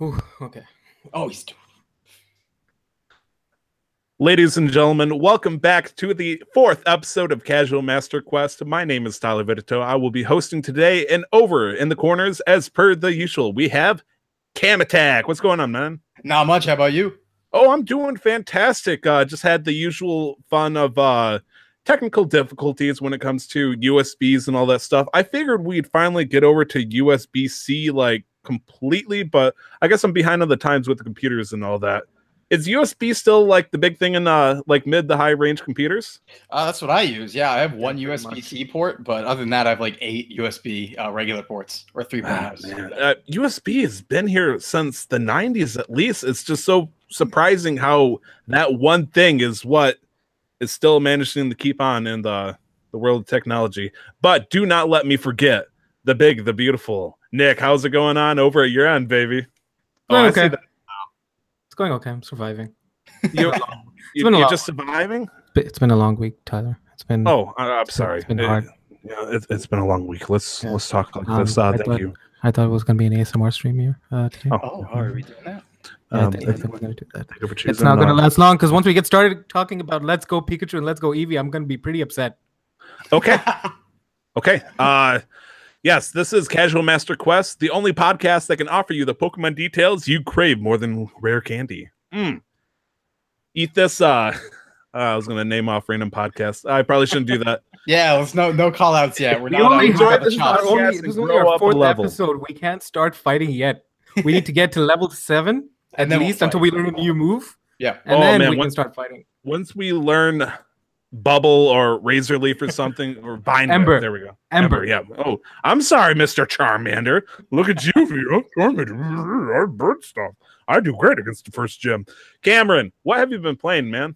Whew, okay. Oh, he's doing. Ladies and gentlemen, welcome back to the fourth episode of Casual Master Quest. My name is Tyler Vitito. I will be hosting today, and over in the corners, as per the usual, we have Cam Attack. What's going on, man? Not much. How about you? Oh, I'm doing fantastic. Just had the usual fun of technical difficulties when it comes to USBs and all that stuff. I figured we'd finally get over to USB-C like completely, but I guess I'm behind on the times with the computers and all that. Is USB still like the big thing in like mid to high range computers? That's what I use. Yeah, I have one USB-C port, but other than that, I have like 8 USB regular ports or 3.0. USB has been here since the 90s at least. It's just so surprising how that one thing is what is still managing to keep on in the world of technology. But do not let me forget the big, the beautiful Nick. How's it going on over at your end, baby? Oh, okay. I see that. It's going okay. I'm surviving. You're just surviving? It's been a long week, Tyler. It's been. Oh, I'm sorry. It's been hard. Yeah, it's been a long week. Let's talk like this. Thank you. I thought it was going to be an ASMR stream here today. Are we doing that? I think we're going to do that. Thank you for choosing. It's not going to last long because once we get started talking about Let's Go Pikachu and Let's Go Eevee, I'm going to be pretty upset. Okay. Okay. Yes, this is Casual Master Quest, the only podcast that can offer you the Pokemon details you crave more than rare candy. Eat this. I was going to name off random podcasts. I probably shouldn't do that. Yeah, let's no call outs yet. We're We not only enjoyed this is only our fourth episode. We can't start fighting yet. We need to get to level 7 at least until we learn a new move. Yeah. And then we can start fighting. Once we learn Bubble or Razor Leaf or something, or Binder. Ember. There we go. Ember. Yeah. Oh, I'm sorry, Mr. Charmander. Look at you. Our bird stuff. I do great against the first gym. Cameron, what have you been playing, man?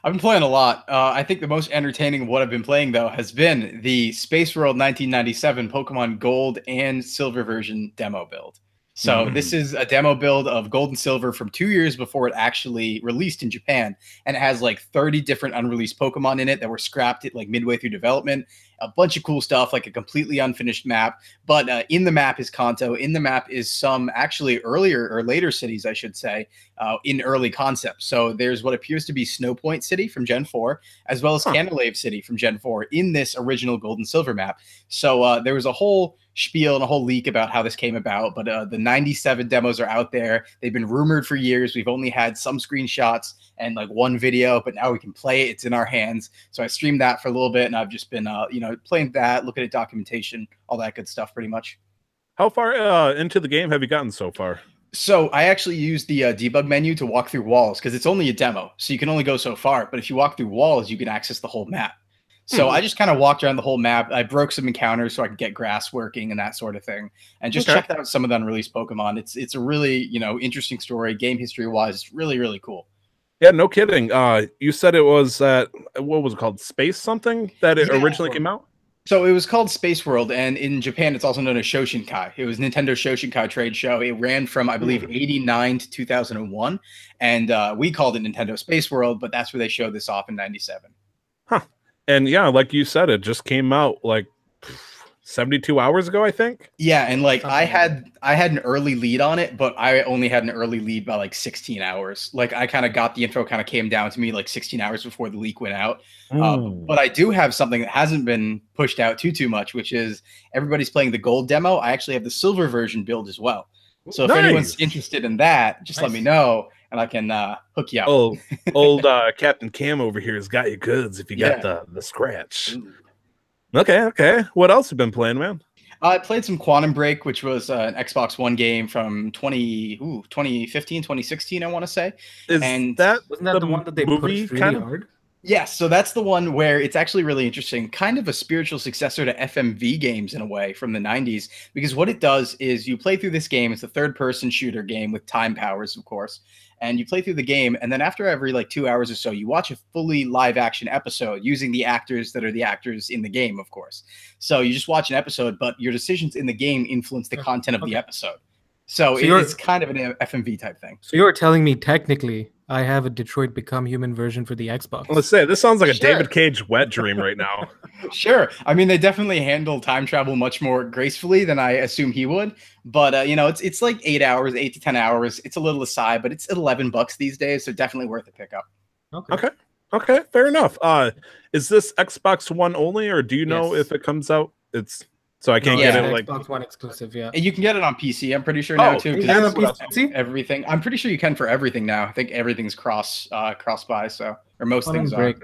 I've been playing a lot. I think the most entertaining of what I've been playing, though, has been the Space World 1997 Pokemon Gold and Silver version demo build. So this is a demo build of Gold and Silver from 2 years before it actually released in Japan. And it has like 30 different unreleased Pokemon in it that were scrapped at like midway through development. A bunch of cool stuff, like a completely unfinished map. But in the map is Kanto. In the map is some actually earlier or later cities, I should say, in early concepts. So there's what appears to be Snow Point City from Gen 4, as well as Canalave City from Gen 4 in this original Gold and Silver map. So there was a whole spiel and a whole leak about how this came about, but the 97 demos are out there. They've been rumored for years. We've only had some screenshots and like one video, but now we can play it. It's in our hands. So I streamed that for a little bit, and I've just been playing that, looking at documentation, all that good stuff pretty much. How far into the game have you gotten so far? So I actually used the debug menu to walk through walls because it's only a demo, so you can only go so far. But if you walk through walls, you can access the whole map. So I just kind of walked around the whole map. I broke some encounters so I could get grass working and that sort of thing, and just checked out some of the unreleased Pokemon. It's a really interesting story, game history wise. It's really, really cool. Yeah, no kidding. You said it was what was it called, Space something that it originally came out? So it was called Space World, and in Japan it's also known as Shoshinkai. It was Nintendo Shoshinkai trade show. It ran from, I believe, 89 to 2001, and we called it Nintendo Space World, but that's where they showed this off in 97. Huh. And yeah, like you said, it just came out like 72 hours ago, I think. Yeah, and like I had an early lead on it, but I only had an early lead by like 16 hours. Like I kind of got the info, kind of came down to me like 16 hours before the leak went out. But I do have something that hasn't been pushed out too much, which is everybody's playing the Gold demo. I actually have the Silver version build as well. So if anyone's interested in that, just let me know, and I can hook you up. Old Captain Cam over here has got you goods if you got the scratch. Okay. What else have you been playing, man? I played some Quantum Break, which was an Xbox One game from 2015, 2016, I want to say. Wasn't that the one that they pushed really hard? Yes, so that's the one where it's actually really interesting, kind of a spiritual successor to FMV games in a way from the 90s, because what it does is you play through this game. It's a third-person shooter game with time powers, of course, and you play through the game, and then after every like 2 hours or so, you watch a fully live-action episode using the actors that are the actors in the game, of course. So you just watch an episode, but your decisions in the game influence the content of the episode. So it's kind of an FMV type thing. So you're telling me technically I have a Detroit Become Human version for the Xbox. Let's say this sounds like a David Cage wet dream right now. Sure. I mean, they definitely handle time travel much more gracefully than I assume he would. But you know, it's like 8 hours, 8 to 10 hours. It's a little aside, but it's $11 these days, so definitely worth a pickup. Okay, fair enough. Is this Xbox One only, or do you know if it comes out? It's so I can't get it like Xbox One exclusive. Yeah, and you can get it on PC. I'm pretty sure now too. On PC? Everything. I'm pretty sure you can for everything now. I think everything's cross buy. So or most things are.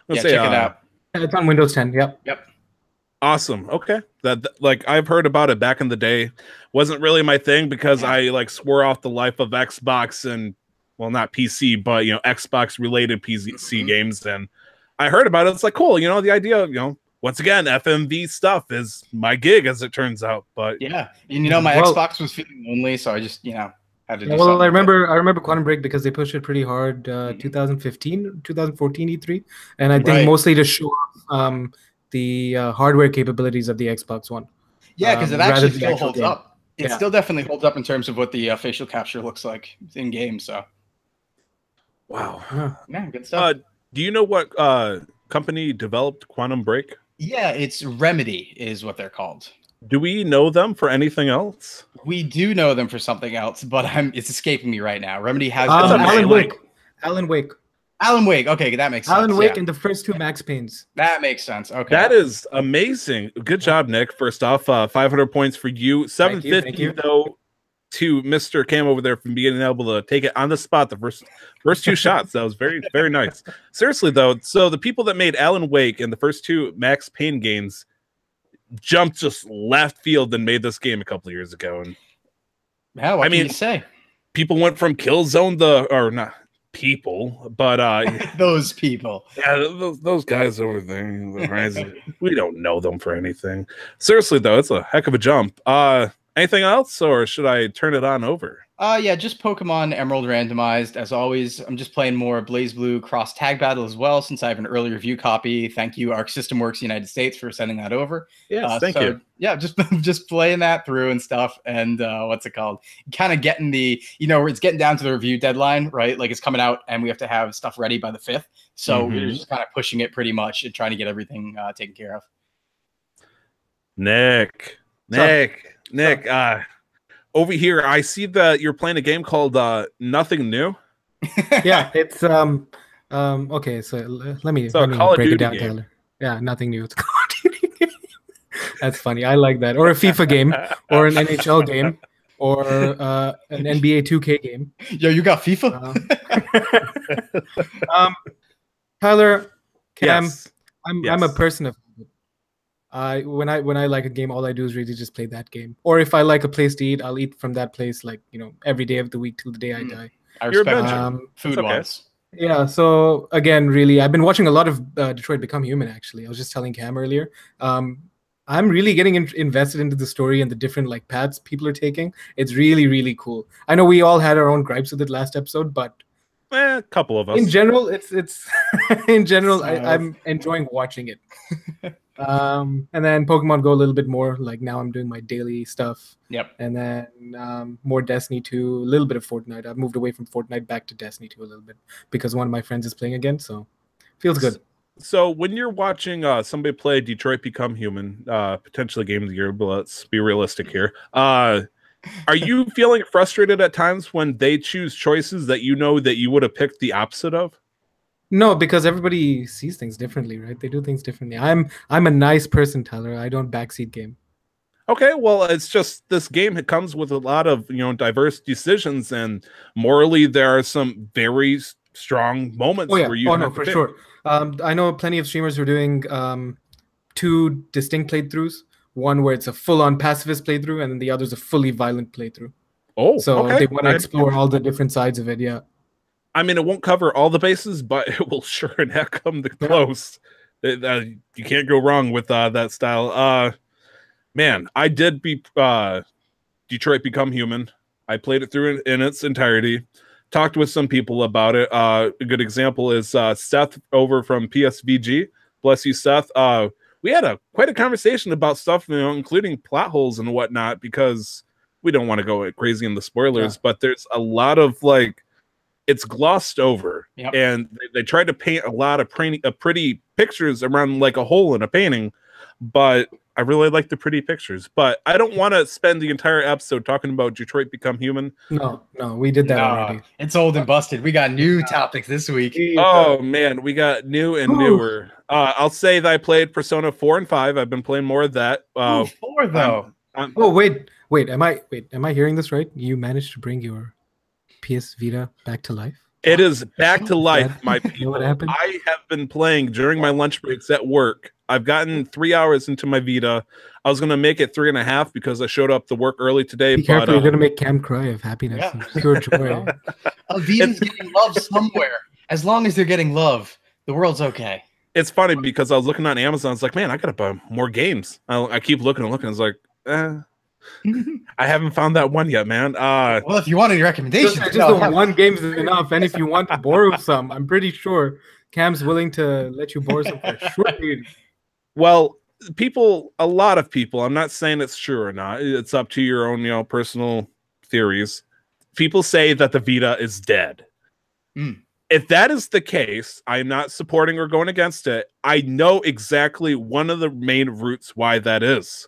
Let's check it out. It's on Windows 10. Yep. Awesome. Okay. That like I've heard about it back in the day. Wasn't really my thing because I like swore off the life of Xbox and well, not PC, but you know, Xbox related PC games. And I heard about it. It's like cool. You know, the idea of, you know, once again, FMV stuff is my gig as it turns out. But yeah, and you know, my Xbox was feeling lonely, so I just, you know, had to do well, I remember Quantum Break because they pushed it pretty hard 2015, 2014 E3. And I think mostly to show off the hardware capabilities of the Xbox One. Yeah, because it actually still holds up. It still definitely holds up in terms of what the facial capture looks like in game. So, wow, yeah, good stuff. Do you know what company developed Quantum Break? Yeah, it's Remedy is what they're called. Do we know them for anything else? We do know them for something else, but it's escaping me right now. Remedy has Alan Wake. Alan Wake. Okay, that makes sense. Alan Wake and the first two Max Paynes. That makes sense. Okay. That is amazing. Good job, Nick. First off, 500 points for you. 750 though to Mr. Cam over there from being able to take it on the spot the first two shots. That was very, very nice. Seriously though, so the people that made Alan Wake and the first two Max Payne games jumped just left field and made this game a couple of years ago. And yeah, what can you say? People went from Killzone or not people, but those people. Yeah, those guys over there. We don't know them for anything. Seriously though, it's a heck of a jump. Anything else, or should I turn it on over? Yeah, just Pokemon Emerald randomized. As always, I'm just playing more BlazBlue Cross Tag Battle as well, since I have an early review copy. Thank you, Arc System Works United States, for sending that over. Yes, thank you. Yeah, just playing that through and stuff, and what's it called? Kind of getting the, you know, it's getting down to the review deadline, right? Like it's coming out, and we have to have stuff ready by the 5th. So we're just kind of pushing it pretty much and trying to get everything taken care of. Nick, over here, I see that you're playing a game called Nothing New. Yeah, it's okay. So let me break it down, Tyler. Yeah, Nothing New. It's a Call of Duty game. That's funny. I like that. Or a FIFA game, or an NHL game, or an NBA 2K game. Yo, you got FIFA? Tyler, Cam, yes. I'm a person of. When I like a game, all I do is really just play that game. Or if I like a place to eat, I'll eat from that place, like, you know, every day of the week till the day I die. I respect food wise. Yeah. So again, really, I've been watching a lot of Detroit Become Human. Actually, I was just telling Cam earlier. I'm really getting invested into the story and the different like paths people are taking. It's really, really cool. I know we all had our own gripes with it last episode, but a couple of us. In general, it's in general, I'm enjoying watching it. And then Pokemon Go a little bit more. Like now I'm doing my daily stuff. Yep. And then more Destiny 2, a little bit of Fortnite. I've moved away from Fortnite back to Destiny 2 a little bit because one of my friends is playing again. So feels good. So when you're watching somebody play Detroit Become Human, potentially game of the year, but let's be realistic here. Are you feeling frustrated at times when they choose choices that you know that you would have picked the opposite of? No, because everybody sees things differently, right? They do things differently. I'm a nice person, Tyler. I don't backseat game. Okay, well, it's just this game comes with a lot of, you know, diverse decisions, and morally there are some very strong moments where you no, for sure. I know plenty of streamers who are doing 2 distinct playthroughs. One where it's a full-on pacifist playthrough, and then the other's a fully violent playthrough. Oh, so they want to explore all the different sides of it. Yeah. I mean, it won't cover all the bases, but it will sure and heck come to close. You can't go wrong with that style. Man, I did beat Detroit Become Human. I played it through in its entirety. Talked with some people about it. A good example is Seth over from PSVG. Bless you, Seth. We had quite a conversation about stuff, you know, including plot holes and whatnot, because we don't want to go crazy in the spoilers, but there's a lot of like it's glossed over. Yep. And they tried to paint a lot of pretty pictures around like a hole in a painting, but I really like the pretty pictures. But I don't want to spend the entire episode talking about Detroit Become Human. No, we did that already. It's old and busted. We got new topics this week. Oh man, we got new and newer. I'll say that I played Persona 4 and 5. I've been playing more of that. 4 though. Wait, am I hearing this right? You managed to bring your PS Vita back to life? It is back to life, my people. You know what happened? I have been playing during my lunch breaks at work. I've gotten 3 hours into my Vita. I was going to make it 3.5 because I showed up to work early today. Be careful, you're going to make Cam cry of happiness and pure joy. Vita's getting love somewhere. As long as they're getting love, the world's okay. It's funny because I was looking on Amazon. It's like, man, I got to buy more games. I keep looking and looking. It's like, I haven't found that one yet, man. Well, if you want any recommendations, just the one game's enough. And if you want to borrow some, I'm pretty sure Cam's willing to let you borrow some for a short period. Well, a lot of people, I'm not saying it's true or not. It's up to your own, personal theories. People say that the Vita is dead. If that is the case, I'm not supporting or going against it. I know exactly one of the main roots why that is.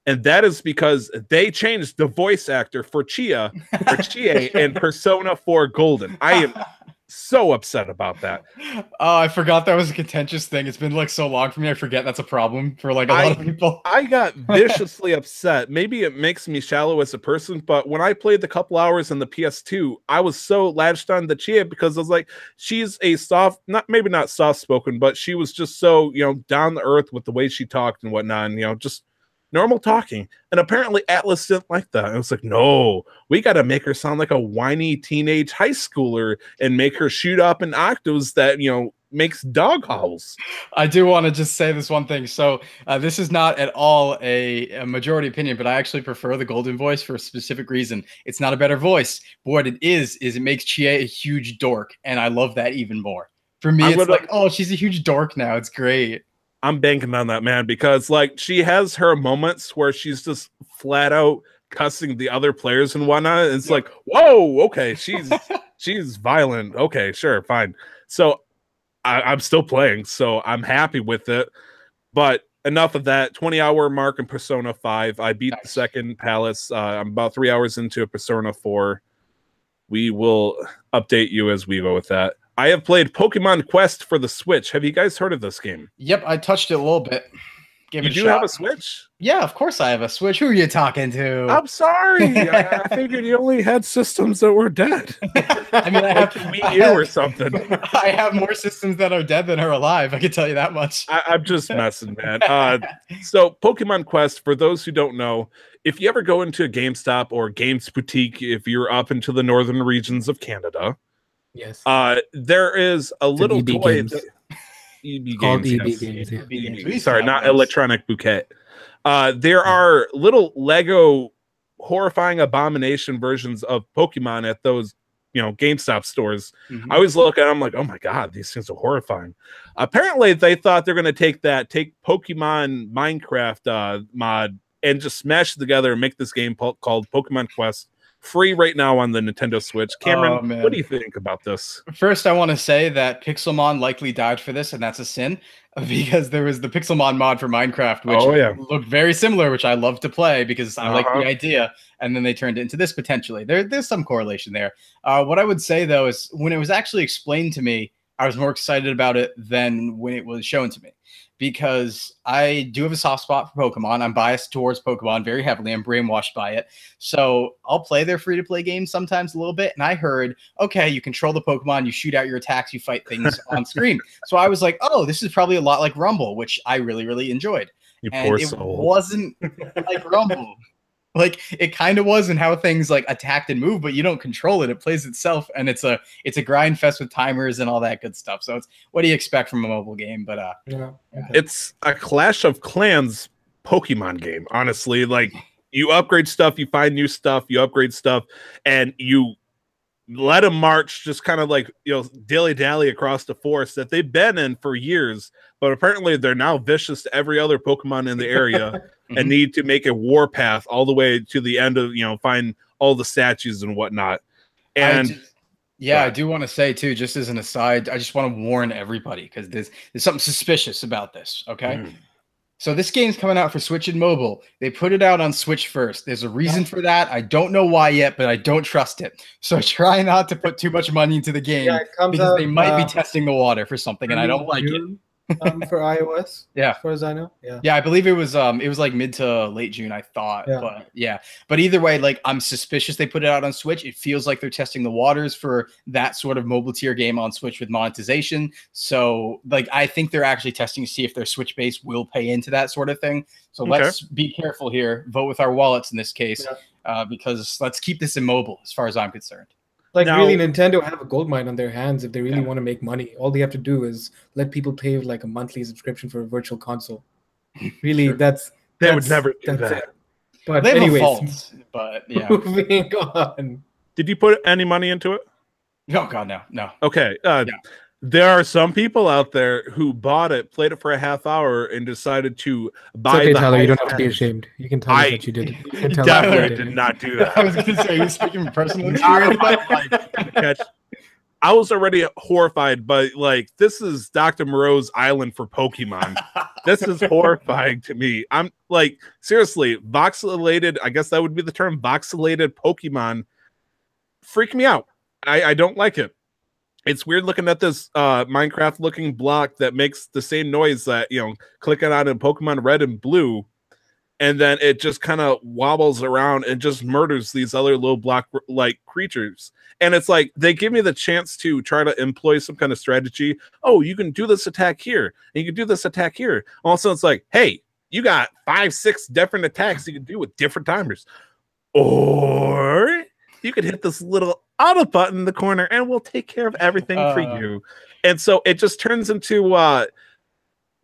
And that is because they changed the voice actor for Chie in Persona 4 Golden. I am so upset about that. Oh, I forgot that was a contentious thing. It's been like so long for me. I forget that's a problem for like a lot of people. I got viciously upset. Maybe it makes me shallow as a person, but when I played the couple hours in the PS2, I was so latched on to Chie because I was like, she's a maybe not soft spoken, but she was just so, down to earth with the way she talked and whatnot, and just normal talking. And apparently Atlas didn't like that. I was like, no, we got to make her sound like a whiny teenage high schooler and make her shoot up in octaves that, makes dog howls. I do want to just say this one thing. So this is not at all a majority opinion, but I actually prefer the Golden voice for a specific reason. It's not a better voice. But what it is it makes Chie a huge dork. And I love that even more. For me, it's like, oh, she's a huge dork now. It's great. I'm banking on that, man, because like she has her moments where she's just flat out cussing the other players and whatnot. And it's like, whoa, okay, she's violent. Okay, sure, fine. So I'm still playing, so I'm happy with it. But enough of that. 20-hour mark in Persona 5. I beat the second palace. I'm about 3 hours into Persona 4. We will update you as we go with that. I have played Pokemon Quest for the Switch. Have you guys heard of this game? Yep, I touched it a little bit. You do have a Switch? Yeah, of course I have a Switch. Who are you talking to? I'm sorry. I figured you only had systems that were dead. I mean, I have Wii U or something. I have more systems that are dead than are alive. I can tell you that much. I'm just messing, man. So Pokemon Quest, for those who don't know, if you ever go into a GameStop or Games Boutique, if you're up into the northern regions of Canada, yes, there is a little EB toy. Games. EB Called games, EB yes. games. EB. Sorry, not Electronic Bouquet. There are little Lego horrifying abomination versions of Pokemon at those, GameStop stores. I always look at them like, oh my god, these things are horrifying. Apparently, they thought they're going to take Pokemon Minecraft mod and just smash it together and make this game called Pokemon Quest. Free right now on the Nintendo Switch. Cameron, what do you think about this? First, I want to say that Pixelmon likely died for this, and that's a sin, because there was the Pixelmon mod for Minecraft, which looked very similar, which I love to play because I like the idea, and then they turned it into this potentially. There's some correlation there. What I would say, though, is when it was actually explained to me, I was more excited about it than when it was shown to me, because I do have a soft spot for Pokemon. I'm biased towards Pokemon very heavily. I'm brainwashed by it. So I'll play their free-to-play games sometimes a little bit. And I heard, okay, you control the Pokemon, you shoot out your attacks, you fight things on screen. So I was like, oh, this is probably a lot like Rumble, which I really, really enjoyed. It wasn't like Rumble. Like it kind of was in how things like attacked and move, but you don't control it. It plays itself, and it's a grind fest with timers and all that good stuff. So it's what do you expect from a mobile game? But it's a Clash of Clans Pokemon game. Honestly, like you upgrade stuff, you find new stuff, you upgrade stuff, and you let them march just kind of like dilly-dally across the forest that they've been in for years, but apparently they're now vicious to every other Pokemon in the area and need to make a war path all the way to the end of find all the statues and whatnot. And Yeah, I do want to say too, just as an aside, I just want to warn everybody because there's something suspicious about this. Okay. So this game's coming out for Switch and mobile. They put it out on Switch first. There's a reason for that. I don't know why yet, but I don't trust it. So try not to put too much money into the game because they might be testing the water for something, and I don't like it. For iOS, yeah, as far as I know, I believe it was like mid to late June, I thought, but either way, like I'm suspicious they put it out on Switch. It feels like they're testing the waters for that sort of mobile tier game on Switch with monetization. So like I think they're actually testing to see if their Switch base will pay into that sort of thing. So let's be careful here. Vote with our wallets in this case, because let's keep this in mobile as far as I'm concerned. Like now, really, Nintendo have a gold mine on their hands if they really want to make money. All they have to do is let people pay like a monthly subscription for a virtual console. Really, they would never do that. It. But they anyways, fault, but moving on. Did you put any money into it? Oh God, no. Okay. There are some people out there who bought it, played it for a half hour, and decided to buy. It's okay, Tyler. You don't have to be ashamed. You can tell us that you did. You can tell Tyler did not do that. I was going to say you're speaking from personal experience. I was already horrified, but like this is Dr. Moreau's island for Pokemon. This is horrifying to me. I'm like seriously, voxelated. I guess that would be the term. Voxelated Pokemon freak me out. I don't like it. It's weird looking at this Minecraft looking block that makes the same noise that, clicking on in Pokemon Red and Blue, and then it just kind of wobbles around and just murders these other little block like creatures. And it's like they give me the chance to try to employ some kind of strategy. Oh, you can do this attack here, and you can do this attack here. Also, it's like, hey, you got 5-6 different attacks you can do with different timers. Or you could hit this little auto button in the corner and we'll take care of everything for you. And so it just turns into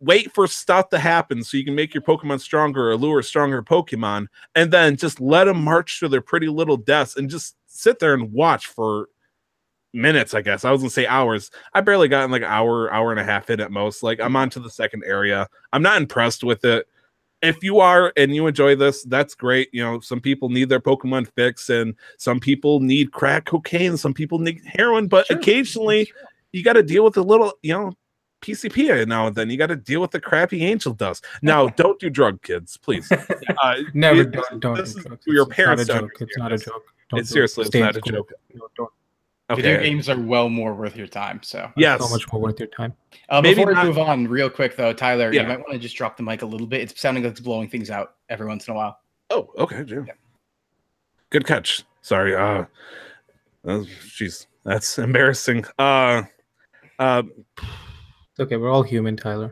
wait for stuff to happen so you can make your Pokemon stronger or lure stronger Pokemon, and then just let them march to their pretty little deaths and just sit there and watch for minutes, I guess. I was gonna say hours. I barely got in like an hour and a half in at most. Like I'm on to the second area. I'm not impressed with it. If you are and you enjoy this, that's great. Some people need their Pokemon fix, and some people need crack cocaine, some people need heroin, but occasionally you got to deal with a little, PCP now and then. You got to deal with the crappy angel dust. Now, don't do drug, kids, please. Never don't do drugs. Your parents don't. It's not a joke. It's seriously, it's not a joke. No, don't. Video games are well more worth your time. So yes, so much more worth your time. Before we move on, real quick though, Tyler, you might want to just drop the mic a little bit. It's sounding like it's blowing things out every once in a while. Oh, okay, Jim. Yeah. Good catch. Sorry. Jeez, that's embarrassing. It's okay. We're all human, Tyler.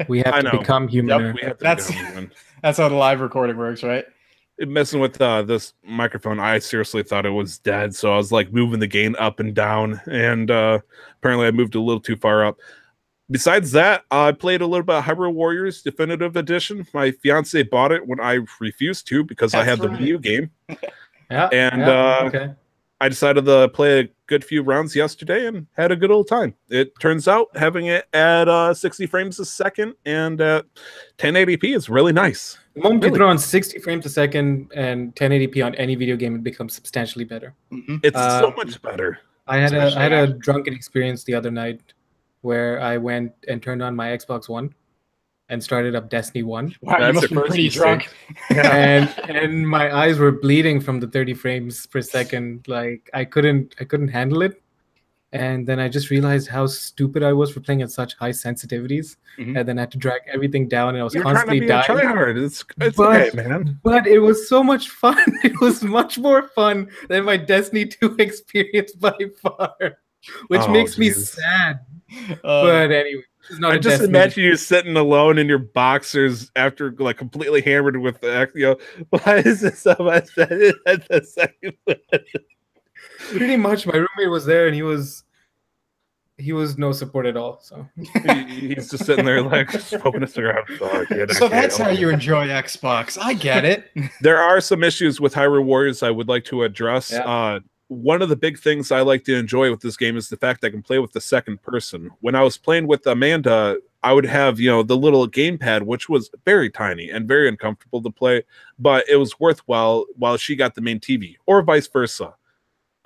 We have to become human. Yep, we have to become human. That's how the live recording works, right? Messing with this microphone, I seriously thought it was dead, so I was like moving the gain up and down, and apparently I moved a little too far up. Besides that, I played a little bit of Hyrule Warriors Definitive Edition. My fiance bought it when I refused to because I had the video game. I decided to play a good few rounds yesterday and had a good old time. It turns out having it at 60 frames a second and at 1080p is really nice. The moment you throw on 60 frames a second and 1080p on any video game, it becomes substantially better. It's so much better. I had a drunken experience the other night where I went and turned on my Xbox One and started up Destiny 1. Wow, you must be pretty drunk. and my eyes were bleeding from the 30 frames per second. Like I couldn't handle it. And then I just realized how stupid I was for playing at such high sensitivities. And then I had to drag everything down, and I was constantly dying. It's okay, man. But it was so much fun. It was much more fun than my Destiny 2 experience by far, which makes me sad. But anyway, I just imagine you sitting alone in your boxers after like completely hammered with the why is this so much better at the second? Pretty much, my roommate was there, and he was no support at all. So he's just sitting there like smoking a cigar. So that's how you enjoy Xbox. I get it. There are some issues with Hyrule Warriors I would like to address. One of the big things I like to enjoy with this game is the fact I can play with the second person. When I was playing with Amanda, I would have, the little gamepad, which was very tiny and very uncomfortable to play, but it was worthwhile while she got the main TV, or vice versa.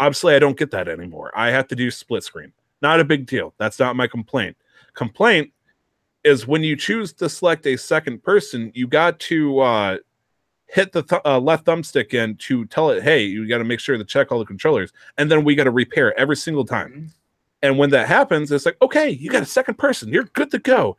Obviously, I don't get that anymore. I have to do split screen. Not a big deal. That's not my complaint. Complaint is when you choose to select a second person, you got to hit the left thumbstick in to tell it, hey, you got to make sure to check all the controllers, and then we got to repair every single time. And when that happens, it's like, okay, you got a second person. You're good to go.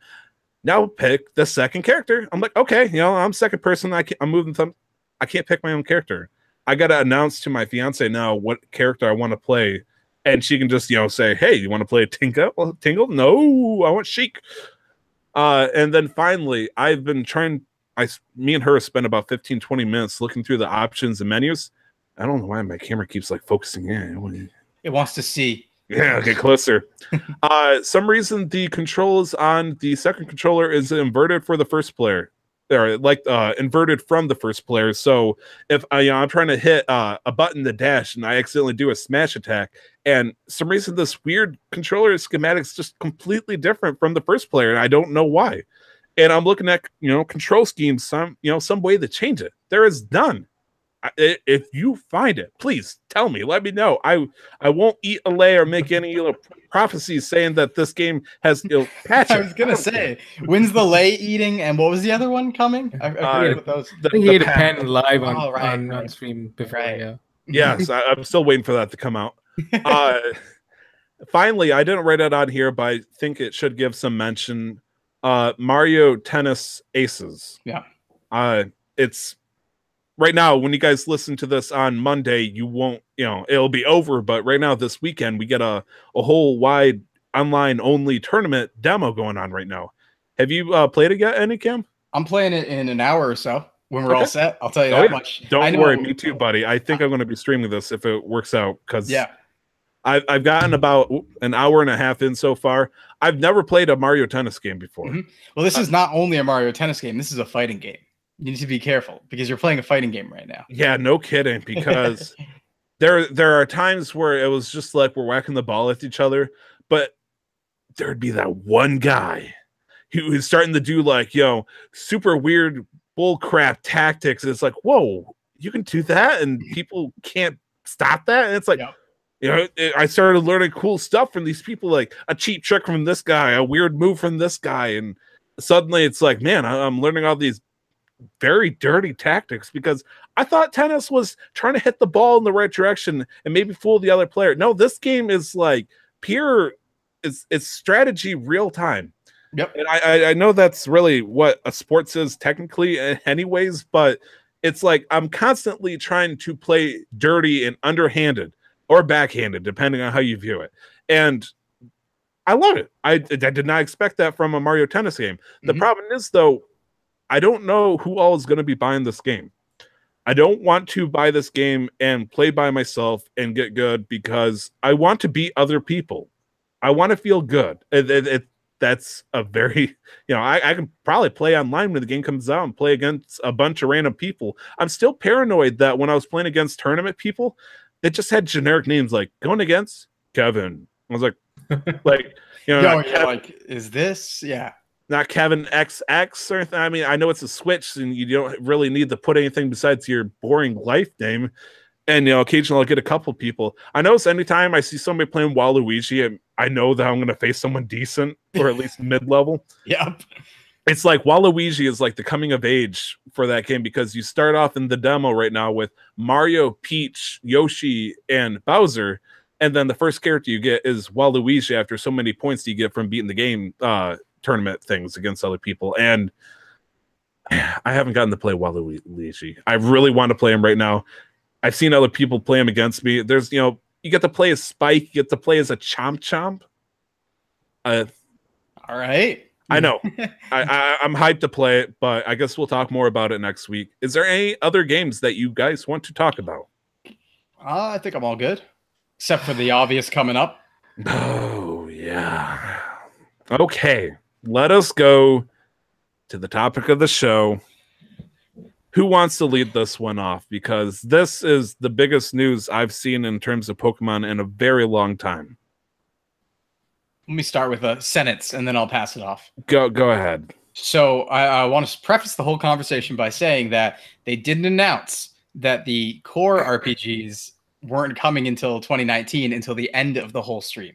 Now pick the second character. I'm like, okay, I'm second person. I'm moving thumb. I can't pick my own character. I got to announce to my fiance now what character I want to play. And she can just, say, hey, you want to play Tinka? Well, Tingle? No, I want Sheik. And then finally, I've been trying. Me and her spent about 15, 20 minutes looking through the options and menus. I don't know why my camera keeps focusing in. It wants to see. Yeah, get closer. Some reason the controls on the second controller is inverted for the first player. They're inverted from the first player. So if I'm trying to hit a button to dash and I accidentally do a smash attack, and some reason this weird controller schematic is just completely different from the first player, and I don't know why. And I'm looking at control schemes, some way to change it. There is none. If you find it, please tell me. Let me know. I won't eat a lay or make any prophecies saying that this game has patches. I was gonna say, when's the lay eating, and what was the other one coming? I forget what those. I think he ate a pen live on stream before. Right. Yeah. Yes, I'm still waiting for that to come out. Finally, I didn't write it on here, but I think it should give some mention. Mario Tennis Aces. Yeah. It's right now, when you guys listen to this on Monday, you won't, it'll be over. But right now, this weekend, we get a whole wide online only tournament demo going on right now. Have you played it yet, Anycam? I'm playing it in an hour or so when we're all set. I'll tell you that much. Don't worry, me too, buddy. I think I'm going to be streaming this if it works out, because I've gotten about an hour and a half in so far. I've never played a Mario Tennis game before. Well, this is not only a Mario Tennis game. This is a fighting game. You need to be careful because you're playing a fighting game right now. Yeah, no kidding. Because there are times where it was just like we're whacking the ball at each other, but there'd be that one guy who is starting to do super weird bull crap tactics. And it's like, whoa, you can do that, and people can't stop that. And it's like, I started learning cool stuff from these people, like a cheap trick from this guy, a weird move from this guy, and suddenly it's like, man, I'm learning all these very dirty tactics, because I thought tennis was trying to hit the ball in the right direction and maybe fool the other player. No, this game is pure, it's strategy real time. Yep. And I know that's really what a sports is technically anyways, but it's like I'm constantly trying to play dirty and underhanded or backhanded, depending on how you view it. And I love it. I did not expect that from a Mario Tennis game. The problem is, though, I don't know who all is going to be buying this game. I don't want to buy this game and play by myself and get good, because I want to beat other people. I want to feel good. That's a very, I can probably play online when the game comes out and play against a bunch of random people. I'm still paranoid that when I was playing against tournament people, it just had generic names like going against Kevin. I was like, is this? Yeah. Not Kevin XX or anything. I mean, I know it's a Switch and you don't really need to put anything besides your boring life name. And, occasionally I'll get a couple people. I notice anytime I see somebody playing Waluigi, I know that I'm going to face someone decent or at least mid-level. Yep. It's like Waluigi is like the coming of age for that game, because you start off in the demo right now with Mario, Peach, Yoshi, and Bowser. And then the first character you get is Waluigi after so many points you get from beating the game tournament things against other people. And I haven't gotten to play Waluigi. I really want to play him right now. I've seen other people play him against me. There's, you get to play as Spike, you get to play as a Chomp Chomp. All right. I know. I'm hyped to play it, but I guess we'll talk more about it next week. Is there any other games that you guys want to talk about? I think I'm all good, except for the obvious coming up. Oh, yeah. Okay. Let us go to the topic of the show. Who wants to lead this one off? Because this is the biggest news I've seen in terms of Pokemon in a very long time. Let me start with a sentence, and then I'll pass it off. Go ahead. So I want to preface the whole conversation by saying that they didn't announce that the core RPGs weren't coming until 2019, until the end of the whole stream.